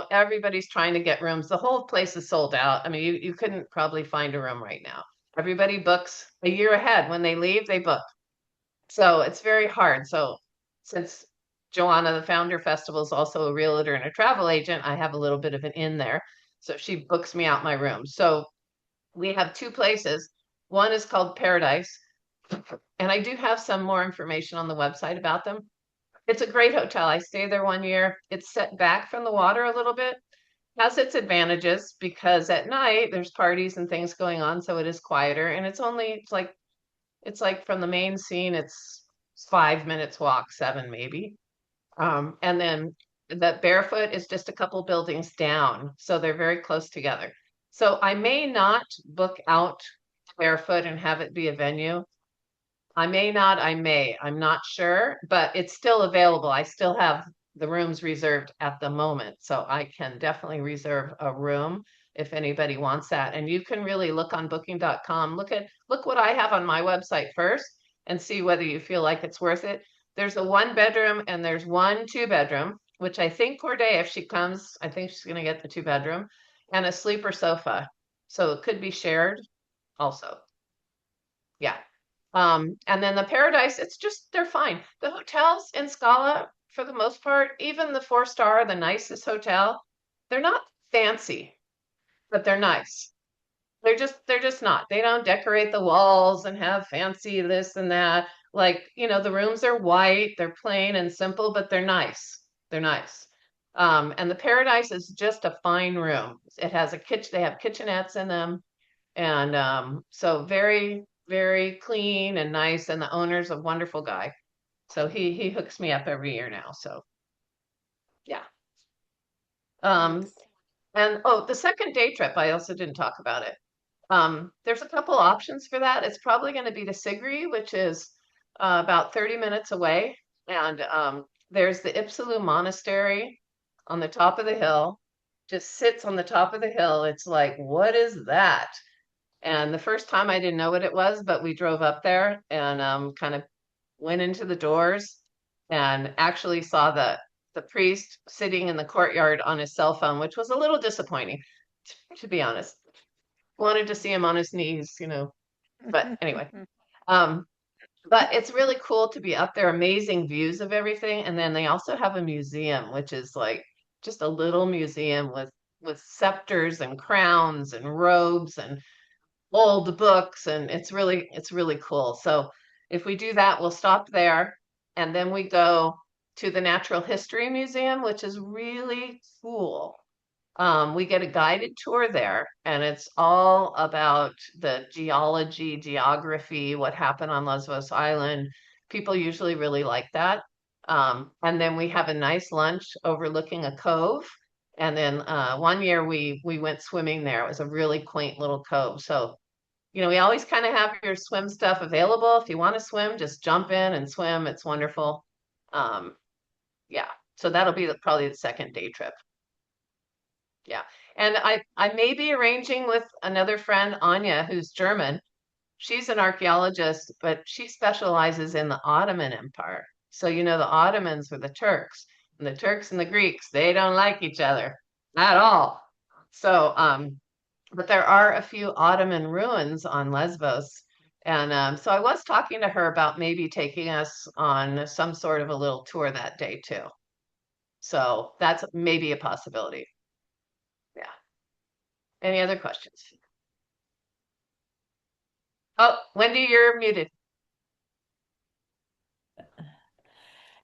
everybody's trying to get rooms. The whole place is sold out. I mean, you couldn't probably find a room right now. Everybody books a year ahead. When they leave, they book. So it's very hard. So since Joanna, the founder festival, is also a realtor and a travel agent, I have a little bit of an in there. So she books me out my room. So we have two places. One is called Paradise. And I do have some more information on the website about them. It's a great hotel. I stayed there one year. It's set back from the water a little bit. Has its advantages because at night there's parties and things going on, so it is quieter. And it's like from the main scene, it's 5 minutes walk, 7 maybe. And then the Barefoot is just a couple buildings down, so they're very close together. So I may not book out Barefoot and have it be a venue. I may not, I may, I'm not sure, but it's still available. I still have the rooms reserved at the moment. So I can definitely reserve a room if anybody wants that. And you can really look on booking.com. Look what I have on my website first and see whether you feel like it's worth it. There's a 1-bedroom and there's one 2-bedroom, which I think Corday, if she comes, I think she's gonna get the 2-bedroom and a sleeper sofa. So it could be shared also. Yeah. And then the Paradise, they're fine. The hotels in Scala for the most part. Even the 4-star, the nicest hotel, they're not fancy, but they're nice. They're just not. They don't decorate the walls and have fancy this and that. Like, the rooms are white, they're plain and simple, but they're nice. They're nice. And the Paradise is just a fine room. It has a kitchen, they have kitchenettes in them. And so very, very clean and nice. And the owner's a wonderful guy. So he hooks me up every year now. So yeah. Um, and oh, the second day trip, I also didn't talk about it. There's a couple options for that. It's probably going to be to Sigri, which is about 30 minutes away. And there's the Ipsalu Monastery on the top of the hill, just sits on the top of the hill. It's like, what is that? And the first time I didn't know what it was, but we drove up there and kind of went into the doors and actually saw the priest sitting in the courtyard on his cell phone, which was a little disappointing, to be honest. Wanted to see him on his knees, But anyway, um, but it's really cool to be up there, amazing views of everything. And then they also have a museum, which is like just a little museum with scepters and crowns and robes and old books, and it's really cool. So if we do that, we'll stop there, and then we go to the Natural History Museum, which is really cool. We get a guided tour there, and it's all about the geology, geography, what happened on Lesbos Island. People usually really like that. And then we have a nice lunch overlooking a cove. And then one year we went swimming there. It was a really quaint little cove. So, we always kind of have your swim stuff available. If you want to swim, just jump in and swim. It's wonderful. Um, yeah. So that'll be probably the second day trip. Yeah. And I may be arranging with another friend, Anya, who's German. She's an archaeologist, but she specializes in the Ottoman Empire. So, the Ottomans were the Turks, and the Turks and the Greeks, they don't like each other at all. So, but there are a few Ottoman ruins on Lesbos. And so I was talking to her about maybe taking us on some sort of a little tour that day too. So that's maybe a possibility. Yeah. Any other questions? Oh, Wendy, you're muted.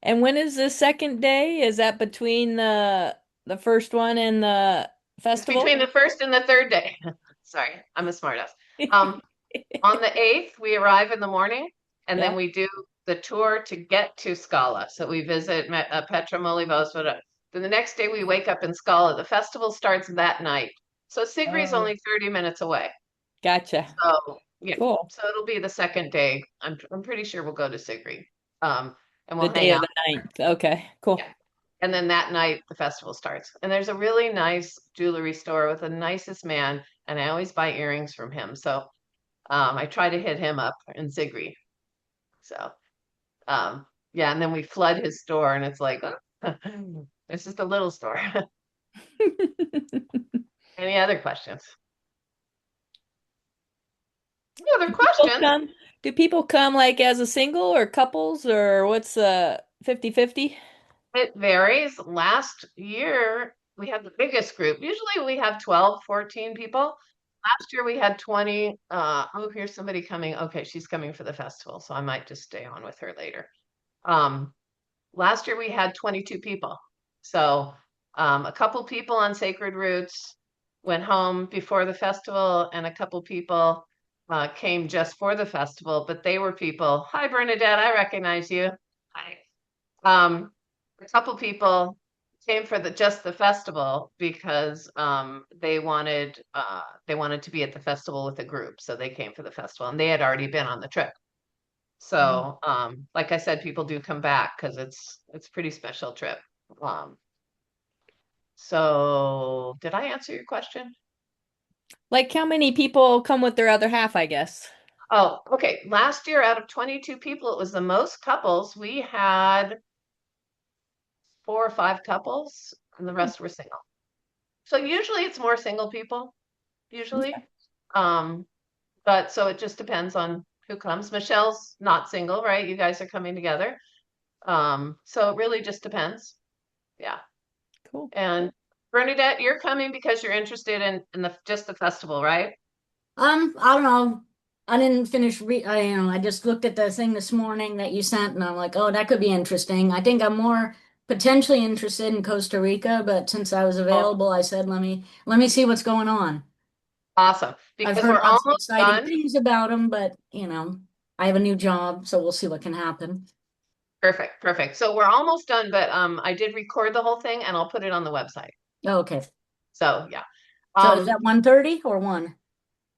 And when is the second day? Is that between the first one and the It's festival? between the first and the third day. Sorry, I'm a smartass. On the 8th, we arrive in the morning, and then Yeah. we do the tour to get to Scala. So we visit Petra Molivos. Then the next day, we wake up in Scala. The festival starts that night. So Sigri is Oh, only 30 minutes away. gotcha. So yeah, Cool. so it'll be the second day. I'm pretty sure we'll go to Sigri, and The we'll hang day of out. the 9th. Okay, cool. Yeah. And then that night, the festival starts. And there's a really nice jewelry store with the nicest man, and I always buy earrings from him. So I try to hit him up in Sigri. So yeah, and then we flood his store, and it's like, it's just a little store. Any other questions? Any other People questions? come, do people come like as a single or couples or what's 50-50? It varies. Last year, we had the biggest group. Usually we have 12, 14 people. Last year we had 20. Oh, here's somebody coming. Okay, she's coming for the festival, so I might just stay on with her later. Um, Last year we had 22 people. So a couple people on Sacred Roots went home before the festival, and a couple people came just for the festival, but they were people. Hi, Bernadette, I recognize you. Hi. A couple people came for just the festival because they wanted to be at the festival with a group, so they came for the festival, and they had already been on the trip. So, like I said, people do come back because it's a pretty special trip. Um, so did I answer your question? Like how many people come with their other half, I guess? Oh, okay. Last year, out of 22 people, it was the most couples. We had 4 or 5 couples, and the rest were single. So usually it's more single people, usually. Um, but so it just depends on who comes. Michelle's not single, right? You guys are coming together. So it really just depends. Yeah. Cool. And Bernadette, you're coming because you're interested in just the festival, right? I don't know. I didn't finish I just looked at the thing this morning that you sent and I'm like, oh, that could be interesting. I think I'm more potentially interested in Costa Rica, but since I was Oh, available, I said, let me see what's going on. awesome. I've Because heard we're lots of almost exciting done. things about them, but I have a new job, so we'll see what can happen. Perfect, perfect. So we're almost done, but I did record the whole thing and I'll put it on the website. Oh, okay. So yeah. So is Um, that 1:30 or 1?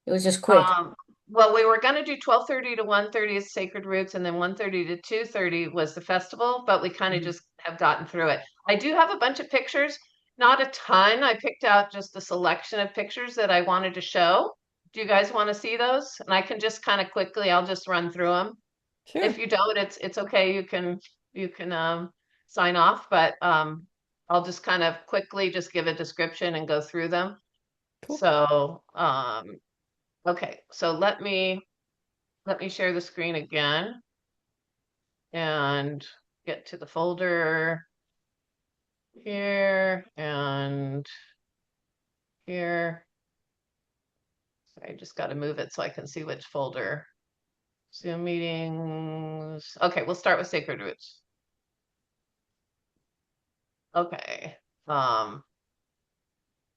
It was just quick. um, well, we were gonna do 12:30 to 1:30 is Sacred Roots, and then 1:30 to 2:30 was the festival, but we kind of Mhm. just have gotten through it. I do have a bunch of pictures, not a ton. I picked out just a selection of pictures that I wanted to show. Do you guys want to see those? And I can just kind of quickly, I'll just run through them. Sure. If you don't, it's okay. You can sign off, but I'll just kind of quickly just give a description and go through them. Cool. So okay, so let me share the screen again and get to the folder here and here. I just got to move it so I can see which folder. Zoom meetings. Okay, we'll start with Sacred Roots. Okay.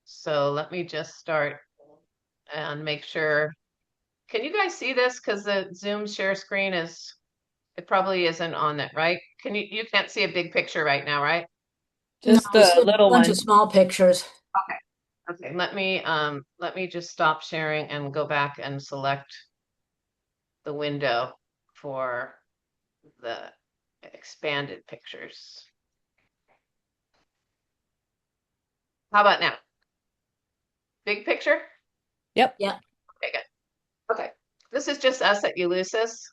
So let me just start and make sure. Can you guys see this? Because the Zoom share screen it probably isn't on it, right? You can't see a big picture right now, right? No, Just we a see a little bunch of one. small pictures. Okay. Okay, let me just stop sharing and go back and select the window for the expanded pictures. How about now? Big picture? Yep. Yeah. Okay, good. Okay. This is just us at Ulysses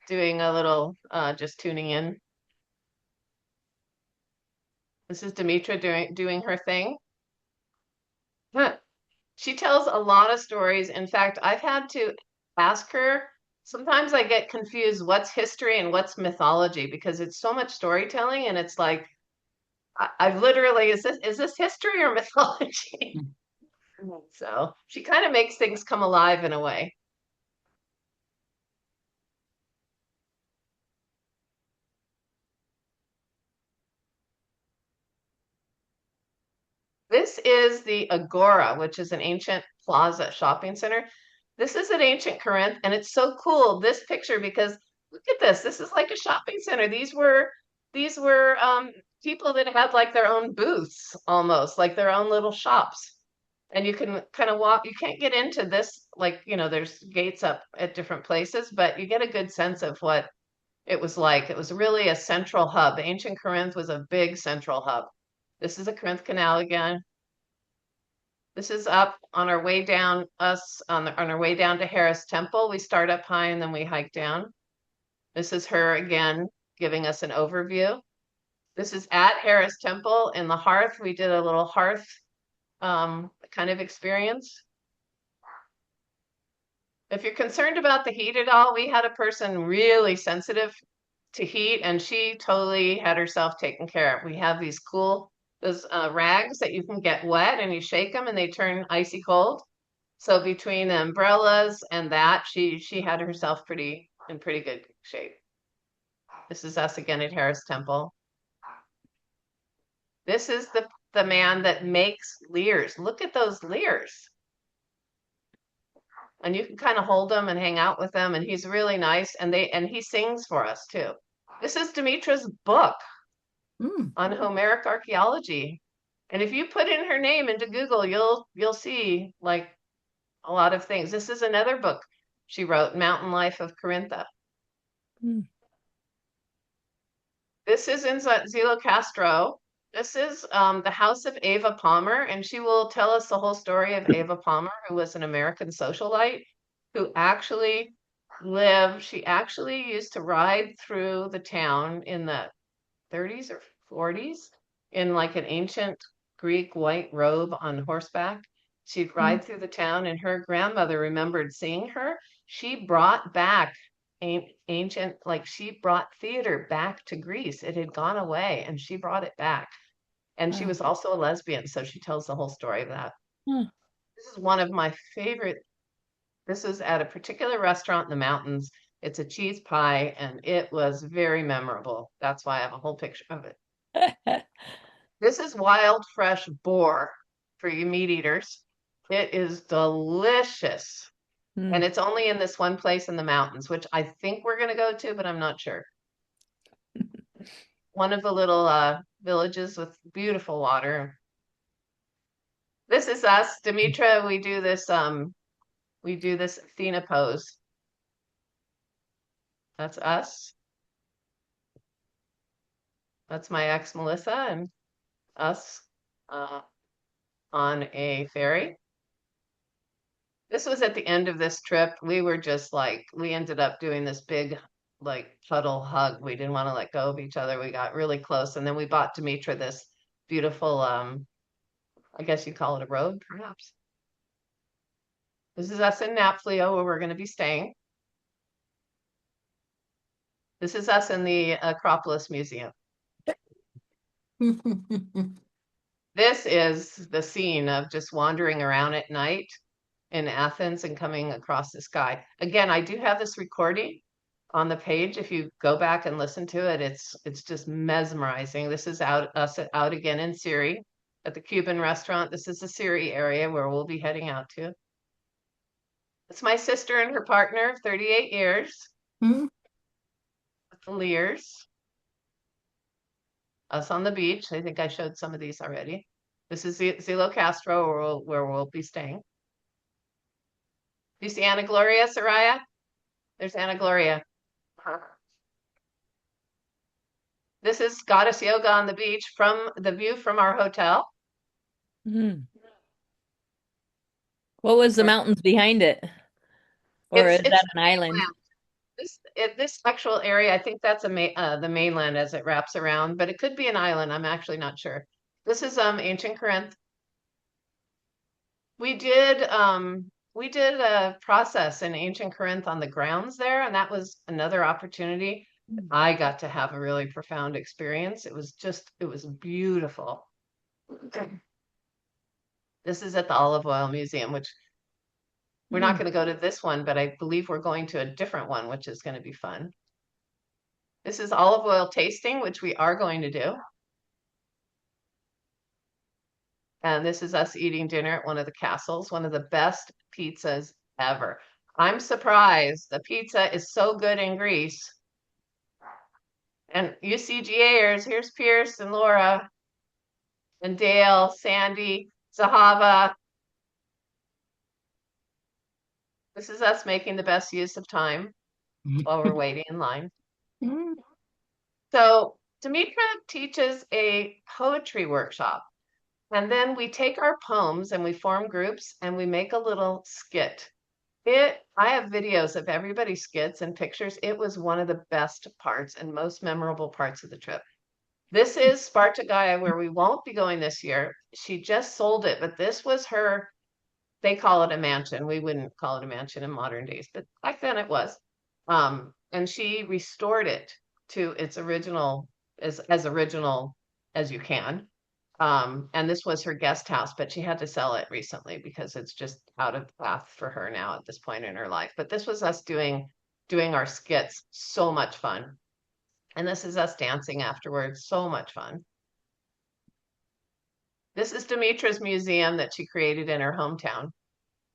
doing a little just tuning in. This is Demetra doing her thing. Huh. She tells a lot of stories. In fact, I've had to ask her. Sometimes I get confused what's history and what's mythology because it's so much storytelling, and it's like I've literally is this history or mythology? So she kind of makes things come alive in a way. This is the Agora, which is an ancient plaza shopping center. This is at ancient Corinth, and it's so cool, this picture, because look at this. This is like a shopping center. These were people that had like their own booths almost, like their own little shops. And you can kind of walk, you can't get into this, like, there's gates up at different places, but you get a good sense of what it was like. It was really a central hub. Ancient Corinth was a big central hub. This is the Corinth Canal again. This is up on our way down, on our way down to Harris Temple. We start up high and then we hike down. This is her again giving us an overview. This is at Harris Temple in the hearth. We did a little hearth kind of experience. If you're concerned about the heat at all, we had a person really sensitive to heat and she totally had herself taken care of. We have those rags that you can get wet and you shake them and they turn icy cold. So between the umbrellas and that, she had herself in pretty good shape. This is us again at Harris Temple. This is the man that makes lyres. Look at those lyres. And you can kind of hold them and hang out with them, and he's really nice. And he sings for us too. This is Demetra's book on Homeric archaeology. And if you put in her name into Google, you'll see like a lot of things. This is another book she wrote, Mountain Life of Corintha. This is in Zilo Castro. This is the house of Ava Palmer, and she will tell us the whole story of Ava Palmer, who was an American socialite who actually she actually used to ride through the town in the 30s or 40s in like an ancient Greek white robe on horseback. She'd ride through the town, and her grandmother remembered seeing her. She brought back ancient, like she brought theater back to Greece. It had gone away and she brought it back. And she Wow. was also a lesbian, so she tells the whole story of that. Hmm. This is one of my favorite. This was at a particular restaurant in the mountains. It's a cheese pie, and it was very memorable. That's why I have a whole picture of it. This is wild, fresh boar for you meat eaters. It is delicious. Hmm. And it's only in this one place in the mountains, which I think we're going to go to, but I'm not sure. One of the little villages with beautiful water. This is us, Demetra. We do this Athena pose. That's us. That's my ex Melissa and us on a ferry. This was at the end of this trip. We were just like, we ended up doing this big like cuddle hug. We didn't want to let go of each other. We got really close. And then we bought Demetra this beautiful, I guess you call it a robe, perhaps. This is us in Napflio where we're going to be staying. This is us in the Acropolis Museum. This is the scene of just wandering around at night in Athens and coming across the sky. Again, I do have this recording on the page. If you go back and listen to it, it's just mesmerizing. This is us out again in Siri at the Cuban restaurant. This is the Siri area where we'll be heading out to. It's my sister and her partner of 38 years. Hmm? With the Lears. Us on the beach. I think I showed some of these already. This is Zelo Castro where we'll be staying. You see Anna Gloria, Soraya? There's Anna Gloria. This is Goddess Yoga on the beach from the view from our hotel. Hmm. What was the mountains behind it? Or is It's that an island? this actual area, I think that's the mainland as it wraps around, but it could be an island. I'm actually not sure. This is ancient Corinth. We did a process in ancient Corinth on the grounds there, and that was another opportunity. I got to have a really profound experience. It was beautiful. This is at the Olive Oil Museum, which we're not going to go to this one, but I believe we're going to a different one, which is going to be fun. This is olive oil tasting, which we are going to do. And this is us eating dinner at one of the castles, one of the best pizzas ever. I'm surprised. The pizza is so good in Greece. And you CGAers, here's Pierce and Laura and Dale, Sandy, Zahava. This is us making the best use of time while we're waiting in line. So Demetra teaches a poetry workshop. And then we take our poems and we form groups and we make a little skit. I have videos of everybody's skits and pictures. It was one of the best parts and most memorable parts of the trip. This is Sparta where we won't be going this year. She just sold it, but this was her, they call it a mansion. We wouldn't call it a mansion in modern days, but back then it was. And she restored it to its original, as original as you can. And this was her guest house, but she had to sell it recently because it's just out of path for her now at this point in her life. But this was us doing our skits. So much fun. And this is us dancing afterwards. So much fun. This is Demetra's museum that she created in her hometown.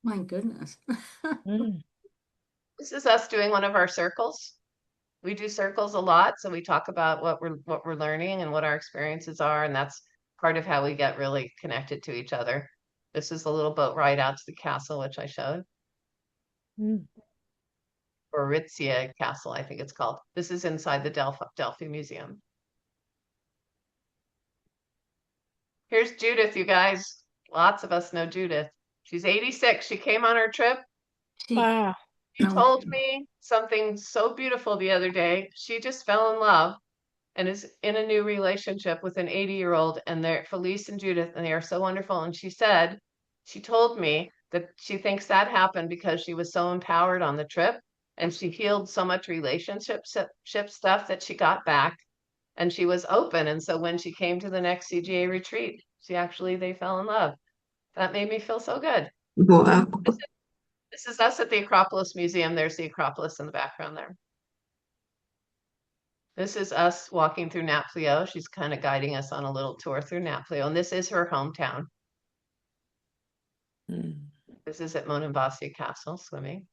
My goodness. This is us doing one of our circles. We do circles a lot, so we talk about what we're learning and what our experiences are, and that's part of how we get really connected to each other. This is a little boat ride out to the castle, which I showed. Or Ritzia Castle, I think it's called. This is inside the Delphi Museum. Here's Judith, you guys. Lots of us know Judith. She's 86. She came on her trip. Wow. She told me something so beautiful the other day. She just fell in love and is in a new relationship with an 80-year-old, and they're Felice and Judith, and they are so wonderful. And she told me that she thinks that happened because she was so empowered on the trip and she healed so much relationship stuff that she got back, and she was open. And so when she came to the next CGA retreat, they fell in love. That made me feel so good. Wow. This is us at the Acropolis Museum. There's the Acropolis in the background there. This is us walking through Naples. She's kind of guiding us on a little tour through Naples, and this is her hometown. This is at Monembasia Castle swimming.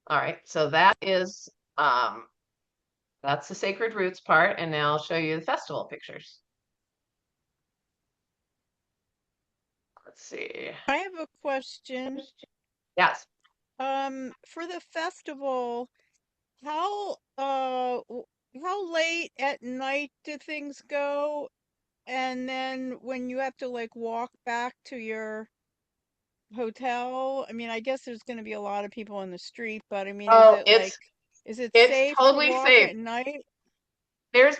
All right, so that is that's the Sacred Roots part, and now I'll show you the festival pictures. Let's see. I have a question. Yes. For the festival, how late at night do things go? And then when you have to like walk back to your hotel, I mean, I guess there's going to be a lot of people in the street, but I mean, Oh, is it it's safe to totally walk safe. at night? There's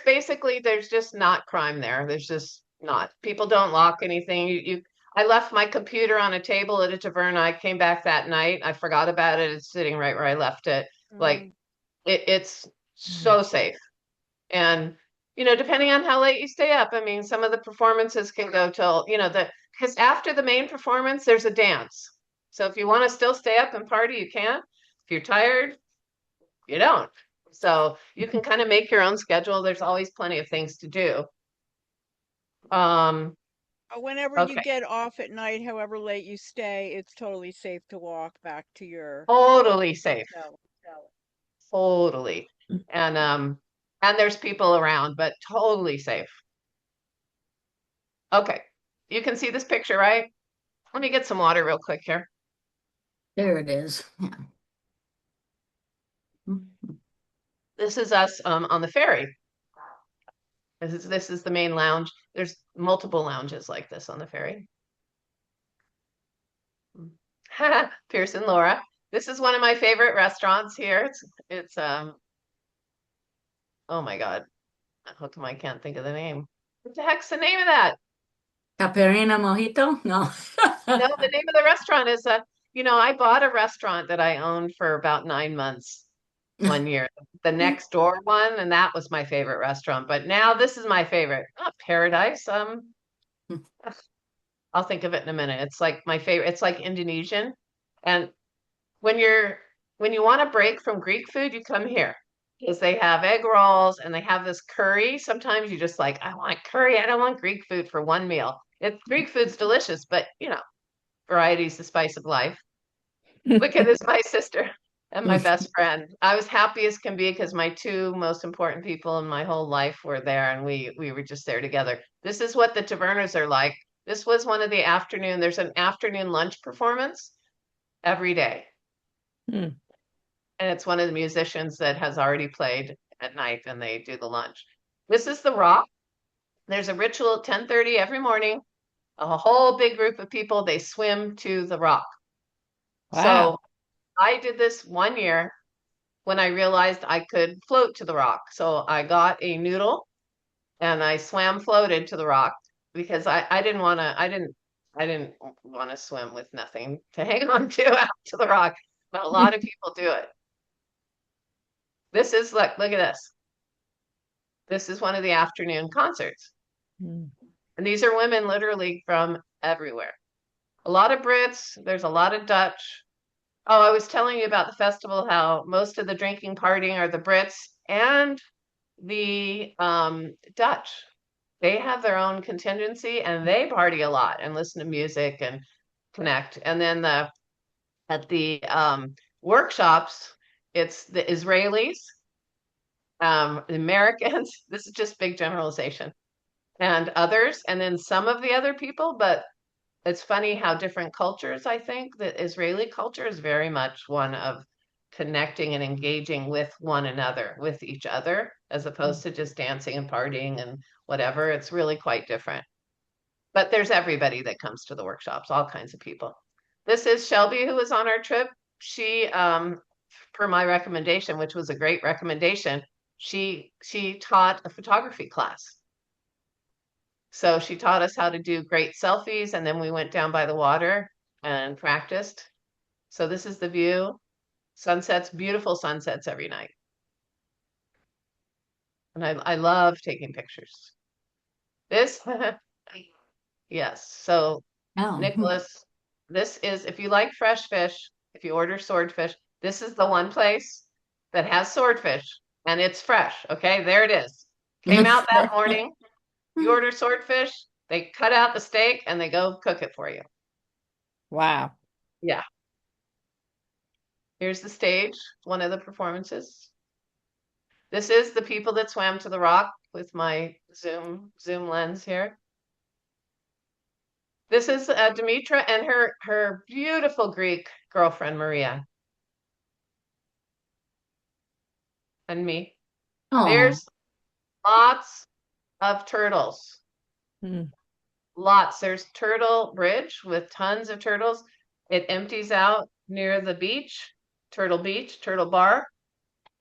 just not crime there. There's just not. People don't lock anything. I left my computer on a table at a taverna. I came back that night. I forgot about it. It's sitting right where I left it. Like it's so safe. And depending on how late you stay up, I mean, some of the performances can go till, because after the main performance, there's a dance. So if you want to still stay up and party, you can. If you're tired, you don't. So you can kind of make your own schedule. There's always plenty of things to do. Whenever you get off at night, however late you stay, it's totally safe to walk back to your Totally safe. hotel. Totally. And there's people around, but totally safe. Okay. You can see this picture, right? Let me get some water real quick here. There it is. Yeah. This is us on the ferry. This is the main lounge. There's multiple lounges like this on the ferry. Pierce and Laura. This is one of my favorite restaurants here. It's oh my God. How come I can't think of the name? What the heck's the name of that? Caperina Mojito? No. No, the name of the restaurant is I bought a restaurant that I owned for about 9 months one year. The next door one, and that was my favorite restaurant. But now this is my favorite. Not Paradise. I'll think of it in a minute. It's like my favorite. It's like Indonesian. And when you want a break from Greek food, you come here because they have egg rolls and they have this curry. Sometimes you just like, I want curry. I don't want Greek food for one meal. Greek food's delicious, but variety's the spice of life. Look at this, my sister and my best friend. I was happy as can be because my two most important people in my whole life were there, and we were just there together. This is what the tavernas are like. This was one of the afternoon. There's an afternoon lunch performance every day. And it's one of the musicians that has already played at night, and they do the lunch. This is the Rock. There's a ritual at 10:30 every morning. A whole big group of people, they swim to the Rock. Wow. So I did this one year when I realized I could float to the Rock. So I got a noodle and I floated to the Rock because I didn't want to swim with nothing to hang on to out to the Rock. But a lot of people do it. This is look at this. This is one of the afternoon concerts. And these are women literally from everywhere. A lot of Brits, there's a lot of Dutch. Oh, I was telling you about the festival, how most of the drinking partying are the Brits and the Dutch. They have their own contingency and they party a lot and listen to music and connect. And then at the workshops, it's the Israelis, the Americans. This is just big generalization, and others, and then some of the other people. But it's funny how different cultures, I think the Israeli culture is very much one of connecting and engaging with one another, with each other, as opposed to just dancing and partying and whatever. It's really quite different. But there's everybody that comes to the workshops, all kinds of people. This is Shelby, who was on our trip. She, per my recommendation, which was a great recommendation, she taught a photography class. So she taught us how to do great selfies, and then we went down by the water and practiced. So this is the view. Sunsets, beautiful sunsets every night. And I love taking pictures. This, yes. So Oh, Nicholas, this is, if you like fresh fish, if you order swordfish, this is the one place that has swordfish and it's fresh. Okay, there it is. Came out that morning. You order swordfish, they cut out the steak and they go cook it for you. Wow. Yeah. Here's the stage, one of the performances. This is the people that swam to the rock with my zoom lens here. This is Demetra and her beautiful Greek girlfriend Maria and me. oh, There's lots of turtles. Hmm. Lots. There's Turtle Bridge with tons of turtles. It empties out near the beach, Turtle Bar.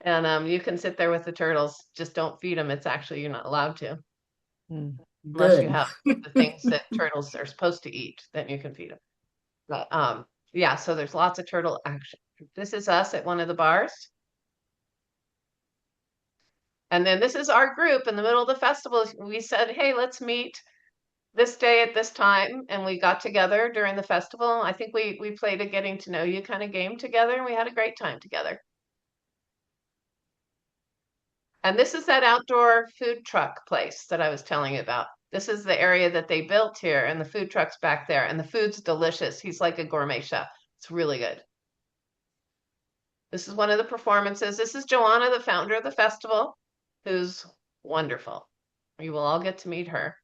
And you can sit there with the turtles. Just don't feed them. It's actually, you're not allowed to. Hmm. Unless you good. have the things that turtles are supposed to eat, then you can feed them. But yeah, so there's lots of turtle action. This is us at one of the bars. And then this is our group in the middle of the festival. We said, hey, let's meet this day at this time. And we got together during the festival. I think we played a getting to know you kind of game together, and we had a great time together. And this is that outdoor food truck place that I was telling you about. This is the area that they built here, and the food truck's back there, and the food's delicious. He's like a gourmet chef. It's really good. This is one of the performances. This is Joanna, the founder of the festival, who's wonderful. You will all get to meet her.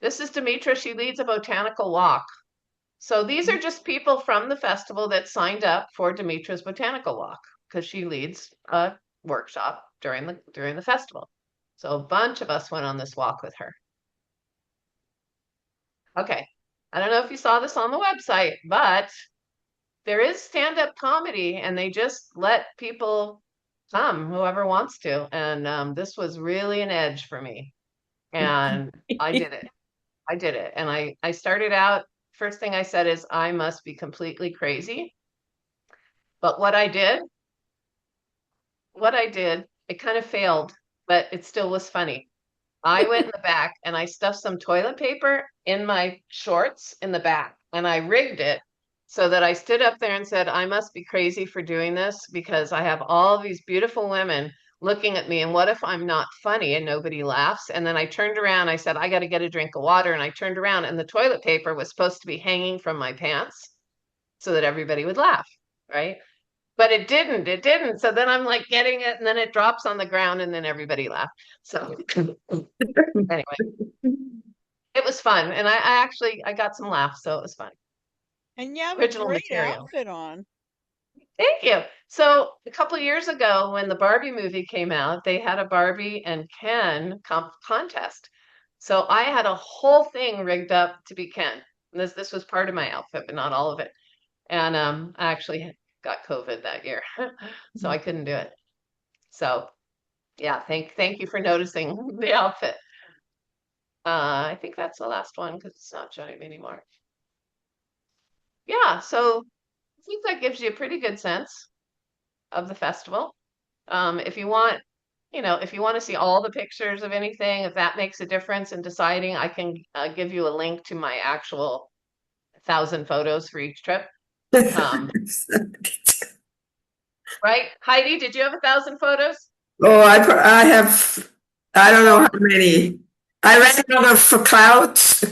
This is Demetra. She leads a botanical walk. So these are just people from the festival that signed up for Demetra's botanical walk because she leads a workshop during the festival. So a bunch of us went on this walk with her. Okay. I don't know if you saw this on the website, but there is stand-up comedy and they just let people come, whoever wants to. And this was really an edge for me. And I did it. I did it. And I started out, first thing I said is, I must be completely crazy. But what I did, it kind of failed, but it still was funny. I went in the back and I stuffed some toilet paper in my shorts in the back and I rigged it so that I stood up there and said, I must be crazy for doing this because I have all these beautiful women looking at me. And what if I'm not funny and nobody laughs? And then I turned around, I said, I got to get a drink of water. And I turned around and the toilet paper was supposed to be hanging from my pants so that everybody would laugh, right? But it didn't. So then I'm like getting it and then it drops on the ground and then everybody laughed. So anyway, it was fun. And I actually, I got some laughs. So it was fun. And you have a Original great material. outfit on. Thank you. So a couple of years ago when the Barbie movie came out, they had a Barbie and Ken contest. So I had a whole thing rigged up to be Ken. And this was part of my outfit, but not all of it. And I actually got COVID that year, so I couldn't do it. So yeah, thank you for noticing the outfit. I think that's the last one because it's not showing me anymore. Yeah, so I think that gives you a pretty good sense of the festival. If you want, if you want to see all the pictures of anything, if that makes a difference in deciding, I can give you a link to my actual 1,000 photos for each trip. Right? Heidi, did you have 1,000 photos? Oh, I have, I don't know how many. I ran out of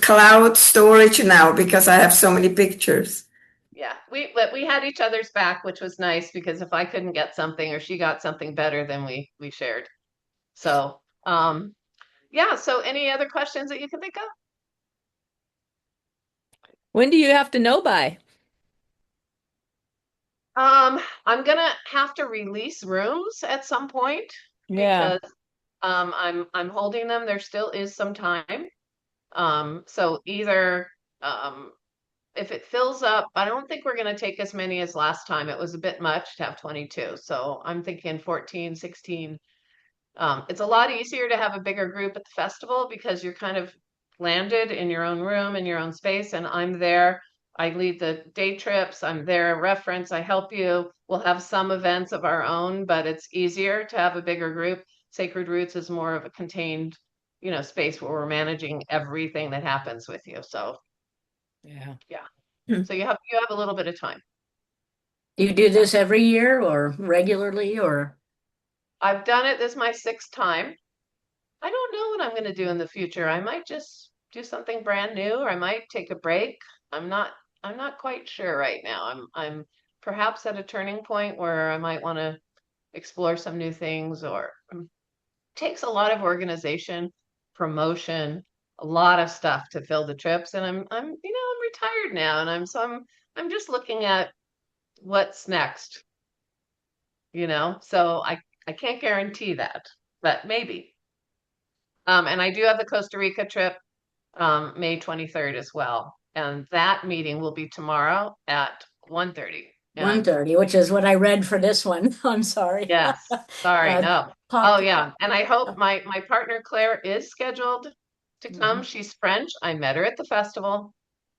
cloud storage now because I have so many pictures. Yeah, we had each other's back, which was nice because if I couldn't get something or she got something better, then we shared. So yeah, so any other questions that you can think of? When do you have to know by? I'm gonna have to release rooms at some point Yeah. because I'm holding them. There still is some time. So either if it fills up, I don't think we're going to take as many as last time. It was a bit much to have 22. So I'm thinking 14, 16. It's a lot easier to have a bigger group at the festival because you're kind of landed in your own room, in your own space, and I'm there I lead the day trips. I'm there, reference. I help you. We'll have some events of our own, but it's easier to have a bigger group. Sacred Roots is more of a contained, space where we're managing everything that happens with you. So Yeah. yeah. So you have a little bit of time. Do you do this every year or regularly or? I've done it. This is my sixth time. I don't know what I'm going to do in the future. I might just do something brand new, or I might take a break. I'm not I'm not quite sure right now. I'm perhaps at a turning point where I might want to explore some new things, or takes a lot of organization, promotion, a lot of stuff to fill the trips, and I'm retired now, and I'm just looking at what's next, So I can't guarantee that, but maybe. And I do have the Costa Rica trip May 23rd as well. And that meeting will be tomorrow at 1:30. And 1:30, which is what I read for this one. I'm sorry. yes, sorry, no. Oh Popped. yeah. And I hope my partner Claire is scheduled to come. Mhm. She's French. I met her at the festival.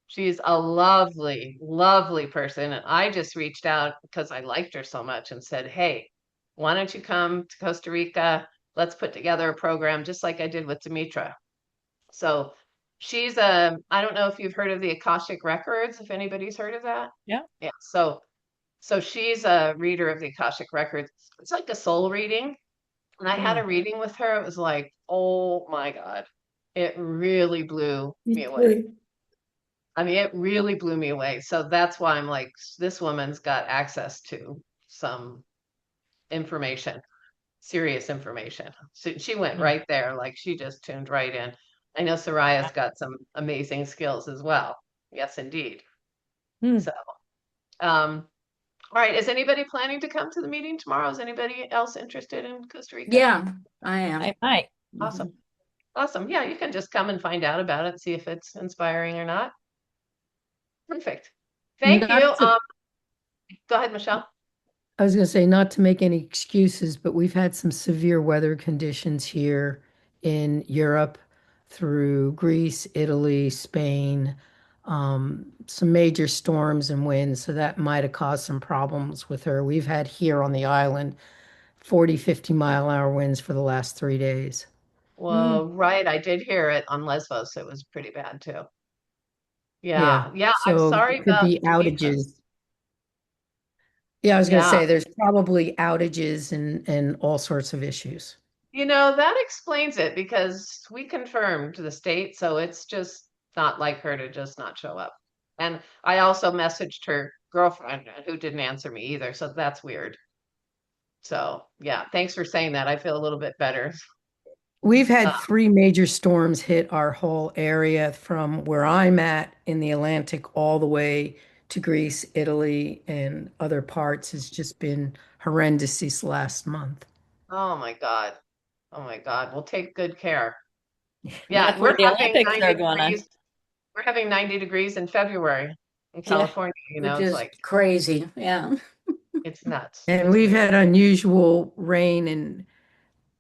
She's a lovely, lovely person. And I just reached out because I liked her so much and said, hey, why don't you come to Costa Rica? Let's put together a program just like I did with Demetra. So she's I don't know if you've heard of the Akashic Records, if anybody's heard of that. Yeah. Yeah. So she's a reader of the Akashic Records. It's like a soul reading. And I had a reading with her. It was like, oh my God. It really blew me away. I mean, it really blew me away. So that's why I'm like, this woman's got access to some information, serious information. So she went right there, like she just tuned right in. I know Soraya's got some amazing skills as well. Yes, indeed. Hmm. So, all right. Is anybody planning to come to the meeting tomorrow? Is anybody else interested in Costa Rica? Yeah, I am. I might. Awesome. Awesome. Yeah, you can just come and find out about it, see if it's inspiring or not. Perfect. Thank you. Not to, Go ahead, Michelle. I was going to say, not to make any excuses, but we've had some severe weather conditions here in Europe through Greece, Italy, Spain, some major storms and winds. So that might have caused some problems with her. We've had here on the island 40, 50-mile-an-hour winds for the last 3 days. Well, right. I did hear it on Lesbos. It was pretty bad too. Yeah. Yeah. Yeah. I'm So sorry there could about be Demetra. outages. Yeah, I was going to Yeah. say there's probably outages and all sorts of issues. That explains it because we confirmed the state, so it's just not like her to just not show up. And I also messaged her girlfriend who didn't answer me either, so that's weird. So, yeah, thanks for saying that. I feel a little bit better. We've Uh, had 3 major storms hit our whole area from where I'm at in the Atlantic all the way to Greece, Italy, and other parts. It's just been horrendous this last month. oh my God. Oh my God. We'll take good care. Yeah, That's where we're the having Olympics 90 are gonna. degrees. We're having 90 degrees in February in Yeah, California. which It's is like crazy. Yeah. it's nuts. And It's we've weird. had unusual rain and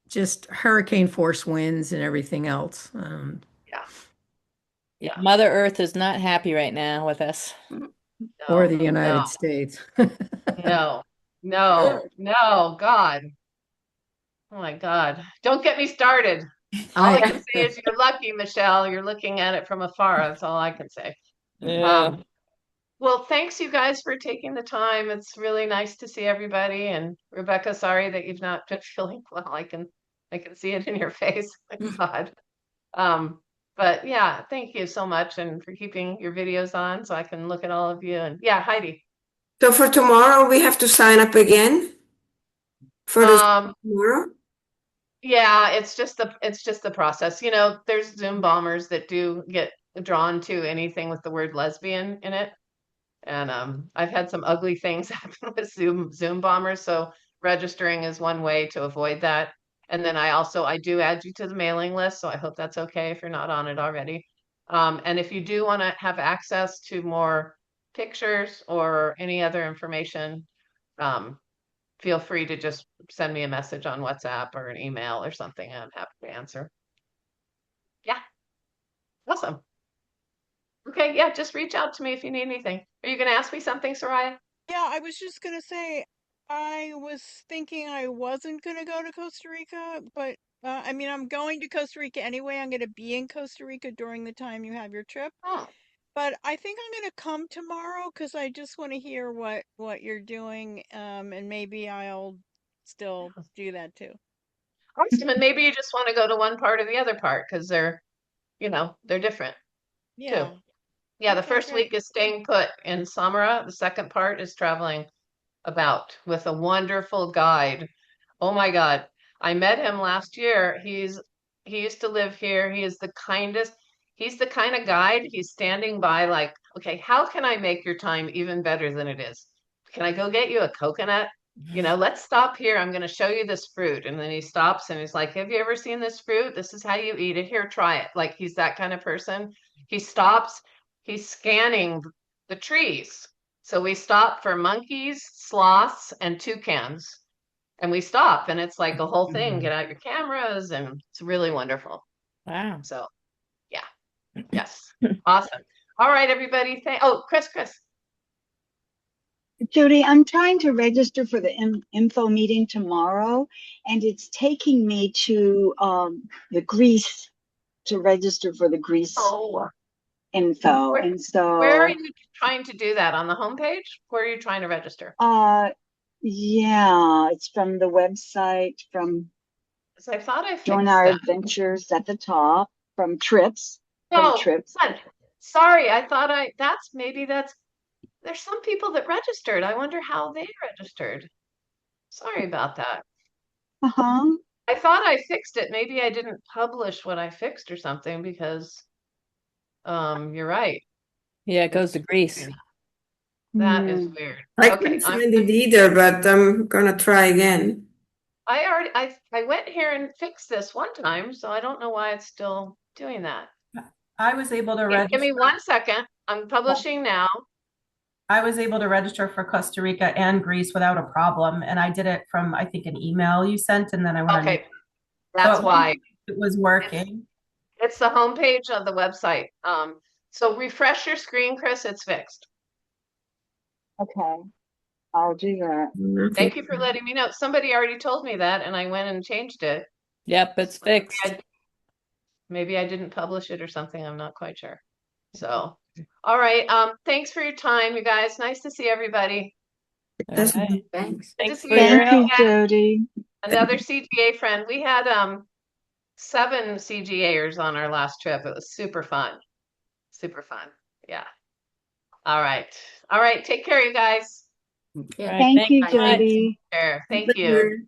just hurricane force winds and everything else. Yeah. Yeah, Yeah. Mother Earth is not happy right now with us. Or No, the no, United States. no, no, no, God. Oh my God. Don't get me started. All I can I say is you're lucky, Michelle. You're looking at it from afar. That's all I can say. Yeah. Um, well, thanks you guys for taking the time. It's really nice to see everybody. And Rebecca, sorry that you've not been feeling well. I can see it in your face. God. Um, but yeah, thank you so much and for keeping your videos on so I can look at all of you. And yeah, Heidi. So for tomorrow, we have to sign up again for this Um, tomorrow? yeah, it's just the process. There's Zoom bombers that do get drawn to anything with the word lesbian in it. And I've had some ugly things happen with Zoom bombers. So registering is one way to avoid that. And then I do add you to the mailing list. So I hope that's okay if you're not on it already. And if you do want to have access to more pictures or any other information, um, feel free to just send me a message on WhatsApp or an email or something. I'm happy to answer. Yeah, awesome. Okay, yeah, just reach out to me if you need anything. Are you going to ask me something, Soraya? Yeah, I was just gonna say, I was thinking I wasn't gonna go to Costa Rica, but I mean, I'm going to Costa Rica anyway. I'm gonna be in Costa Rica during the time you have your trip. Oh, But I think I'm gonna come tomorrow because I just want to hear what you're doing, and maybe I'll still do that too. awesome. And maybe you just want to go to one part or the other part because they're different too. Yeah. Yeah, the Okay, first great. week is staying put in Samara. The second part is traveling about with a wonderful guide. Oh my God. I met him last year. He used to live here. He is the kindest. He's the kind of guide. He's standing by like, okay, how can I make your time even better than it is? Can I go get you a coconut? Let's stop here. I'm going to show you this fruit. And then he stops and he's like, have you ever seen this fruit? This is how you eat it. Here, try it. Like he's that kind of person. He stops. He's scanning the trees. So we stop for monkeys, sloths, and toucans. And we stop, and it's like a whole thing. Get out your cameras, and it's really wonderful. Wow. So, yeah, yes, awesome. All right, everybody. Oh, Chris. Jody, I'm trying to register for the info meeting tomorrow, and it's taking me to the Greece to register for the Greece Oh, info. where, And where are so, you trying to do that on the homepage? Where are you trying to register? yeah, it's from the website, from 'Cause I thought I Join fixed Our that. Adventures at the top, from trips, No, son, sorry. I thought there's some people that registered. I wonder how they registered. Sorry about that. Uh-huh. I thought I fixed it. Maybe I didn't publish what I fixed or something because you're right. Yeah, it goes to Greece. That is Hmm. weird. I Okay, couldn't find it either, but I'm gonna try again. I went here and fixed this one time, so I don't know why it's still doing that. I was able to Okay, give me register. 1 second. I'm publishing now. I was able to register for Costa Rica and Greece without a problem. And I did it from, I think, an email you sent, and then I went on. Okay, So that's why. it was It's working. it's the homepage of the website. So refresh your screen, Chris. It's fixed. Okay, I'll do that. Okay. Thank you for letting me know. Somebody already told me that, and I went and changed it. Yep, it's fixed. Maybe I didn't publish it or something. I'm not quite sure. So, all right. Thanks for your time, you guys. Nice to see everybody. All That's right. Thanks. Good to Thanks see for you. your Thank you, help. Jody. Another CGA friend. We had 7 CGAers on our last trip. It was super fun. Super fun. Yeah. All right. All right. Take care, you guys. All Yeah. right, Thank thanks you, so much. Jody. Sure. Thank you. Later.